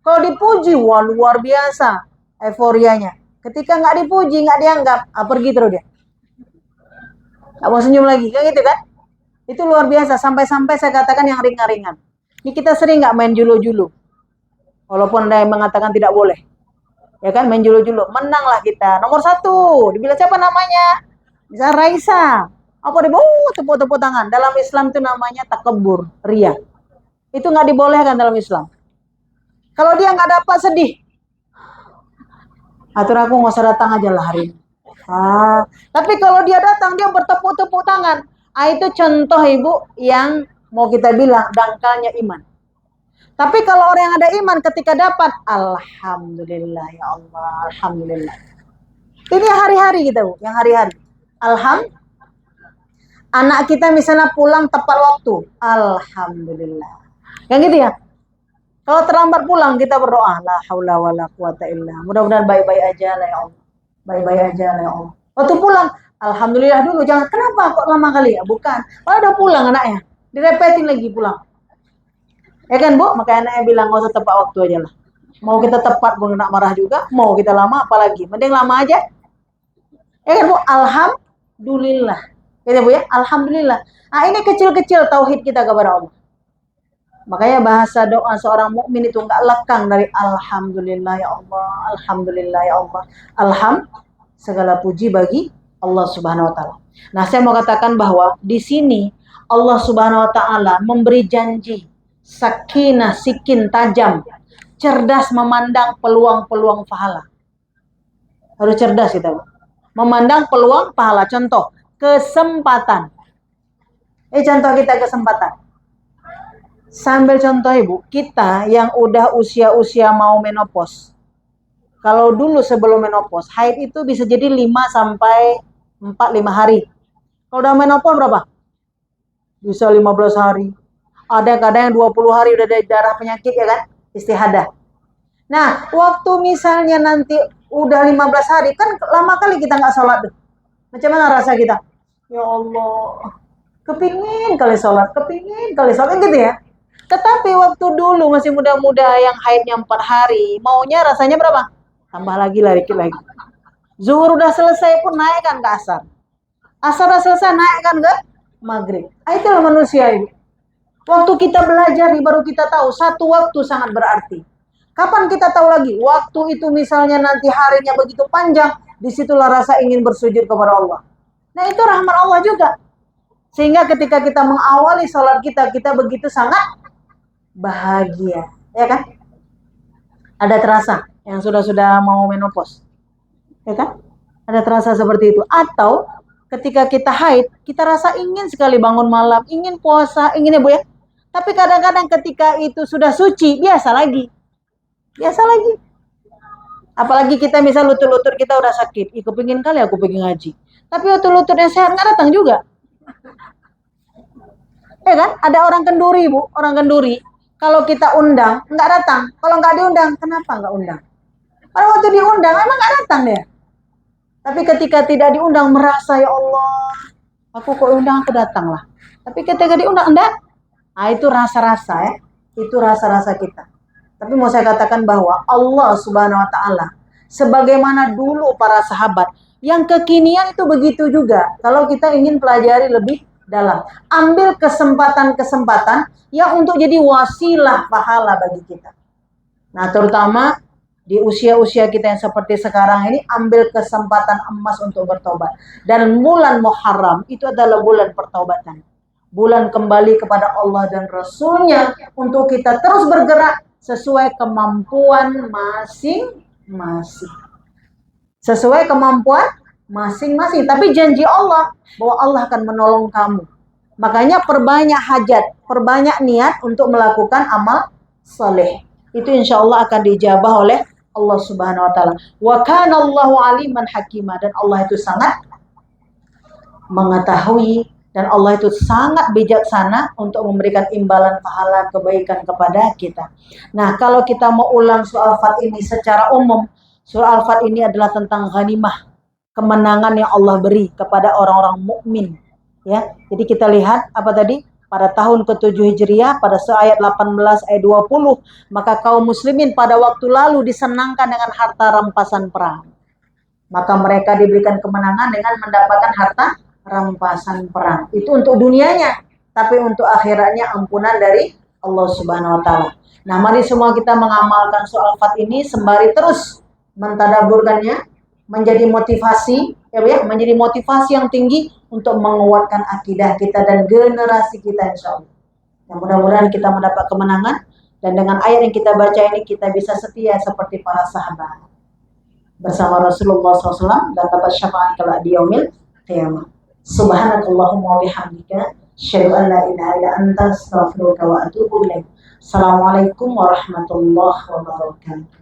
kalau dipuji wah luar biasa euforianya. Ketika nggak dipuji, nggak dianggap, pergi terus dia. Nggak mau senyum lagi, kayak gitu kan? Itu luar biasa, sampai-sampai saya katakan yang ringan-ringan. Ini kita sering nggak main julu-julu. Walaupun ada yang mengatakan tidak boleh. Ya kan, main julu-julu. Menanglah kita. Nomor 1, dibilang siapa namanya? Misalnya Raisa. Apa tepuk-tepuk tangan. Dalam Islam itu namanya takabur, ria. Itu nggak dibolehkan dalam Islam. Kalau dia nggak dapat sedih. Atur aku nggak usah datang aja lah hari ini. Tapi kalau dia datang, dia bertepuk-tepuk tangan. Itu contoh Ibu yang mau kita bilang dangkalnya iman. Tapi kalau orang yang ada iman ketika dapat, alhamdulillah ya Allah, alhamdulillah. Ini hari-hari kita Bu, yang hari-hari. Anak kita misalnya pulang tepat waktu, alhamdulillah. Kan gitu ya? Kalau terlambat pulang kita berdoa, la haula wala quwata illa. Mudah-mudahan baik-baik aja lah ya Allah. Baik-baik aja lah ya Allah. Waktu pulang, alhamdulillah dulu. Jangan kenapa kok lama kali ya? Bukan. Kalau udah pulang anaknya, direpetin lagi pulang. Ya kan Bu? Makanya anaknya bilang nggak usah tepat waktu aja lah. Mau kita tepat pun nak marah juga, mau kita lama apalagi. Mending lama aja. Ya kan Bu? Alhamdulillah. Ya Bu ya, alhamdulillah. Nah, ini kecil-kecil tauhid kita kepada Allah. Makanya bahasa doa seorang mukmin itu enggak lekang dari alhamdulillah ya Allah, alhamdulillah ya Allah. Segala puji bagi Allah Subhanahu wa taala. Nah, saya mau katakan bahwa di sini Allah Subhanahu wa taala memberi janji sakinah, sikin tajam, cerdas memandang peluang-peluang pahala. Harus cerdas kita, memandang peluang pahala. Contoh, kesempatan. Contoh kita kesempatan. Sambil contoh Ibu, kita yang udah usia-usia mau menopause. Kalau dulu sebelum menopause, haid itu bisa jadi 5 sampai 4-5 hari. Kalau udah menopause berapa? Bisa 15 hari. Ada kadang yang 20 hari udah ada darah penyakit ya kan? Istihadah. Nah, waktu misalnya nanti udah 15 hari, kan lama kali kita nggak sholat. Macam mana rasa kita? Ya Allah, kepingin kali sholat gitu ya. Tetapi waktu dulu masih muda-muda yang haidnya 4 hari, maunya rasanya berapa? Tambah lagi lah, dikit lagi. Zuhur udah selesai pun naik kan ke asar. Asar udah selesai naik kan ke maghrib. Itulah manusia itu. Waktu kita belajar baru kita tahu satu waktu sangat berarti. Kapan kita tahu lagi? Waktu itu misalnya nanti harinya begitu panjang, disitulah rasa ingin bersujud kepada Allah. Nah itu rahmat Allah juga. Sehingga ketika kita mengawali sholat kita begitu sangat bahagia, ya kan? Ada terasa yang sudah mau menopause, ya kan? Ada terasa seperti itu. Atau ketika kita haid, kita rasa ingin sekali bangun malam, ingin puasa, ingin ya Bu ya. Tapi kadang-kadang ketika itu sudah suci, biasa lagi. Apalagi kita misal lutut-lutut kita udah sakit, aku pengen kali aku pergi ngaji. Tapi waktu lututnya sehat nggak datang juga. Ya kan? Ada orang kenduri Bu, orang kenduri. Kalau kita undang, nggak datang. Kalau nggak diundang, kenapa nggak undang? Kalau waktu diundang, emang nggak datang dia. Tapi ketika tidak diundang, merasa, ya Allah, aku kok undang, aku datang lah. Tapi ketika diundang, enggak. Nah, itu rasa-rasa ya. Itu rasa-rasa kita. Tapi mau saya katakan bahwa Allah Subhanahu wa Ta'ala, sebagaimana dulu para sahabat, yang kekinian itu begitu juga. Kalau kita ingin pelajari lebih dalam, ambil kesempatan-kesempatan yang untuk jadi wasilah pahala bagi kita. Nah, terutama di usia-usia kita yang seperti sekarang ini, ambil kesempatan emas untuk bertobat. Dan bulan Muharram itu adalah bulan pertobatan. Bulan kembali kepada Allah dan Rasulnya untuk kita terus bergerak sesuai kemampuan masing-masing. Sesuai kemampuan masing-masing. Tapi janji Allah bahwa Allah akan menolong kamu. Makanya perbanyak hajat, perbanyak niat untuk melakukan amal saleh. Itu insya Allah akan dijabah oleh Allah Subhanahu wa Ta'ala. Wa kana Allahu aliman hakimah. Dan Allah itu sangat mengetahui dan Allah itu sangat bijaksana untuk memberikan imbalan pahala kebaikan kepada kita. Nah, kalau kita mau ulang surah Al-Fat ini secara umum, surah Al-Fat ini adalah tentang ghanimah, kemenangan yang Allah beri kepada orang-orang mukmin. Ya, jadi kita lihat apa tadi? Pada tahun ke-7 Hijriah, pada ayat 18 ayat 20, maka kaum muslimin pada waktu lalu disenangkan dengan harta rampasan perang. Maka mereka diberikan kemenangan dengan mendapatkan harta rampasan perang. Itu untuk dunianya, tapi untuk akhiratnya ampunan dari Allah Subhanahu wa Ta'ala. Nah, mari semua kita mengamalkan surah Al-Fat ini sembari terus mentadaburkannya, menjadi motivasi, ya, menjadi motivasi yang tinggi untuk menguatkan akidah kita dan generasi kita insya Allah. Yang mudah-mudahan kita mendapat kemenangan dan dengan ayat yang kita baca ini kita bisa setia seperti para sahabat bersama Rasulullah SAW dan dapat syafaat kelak di yaumil qiyamah. Subhanakallahumma wa bihamdika asyhadu an la ilaha illa anta astaghfiruka wa atubu ilaik. Assalamualaikum warahmatullahi wabarakatuh.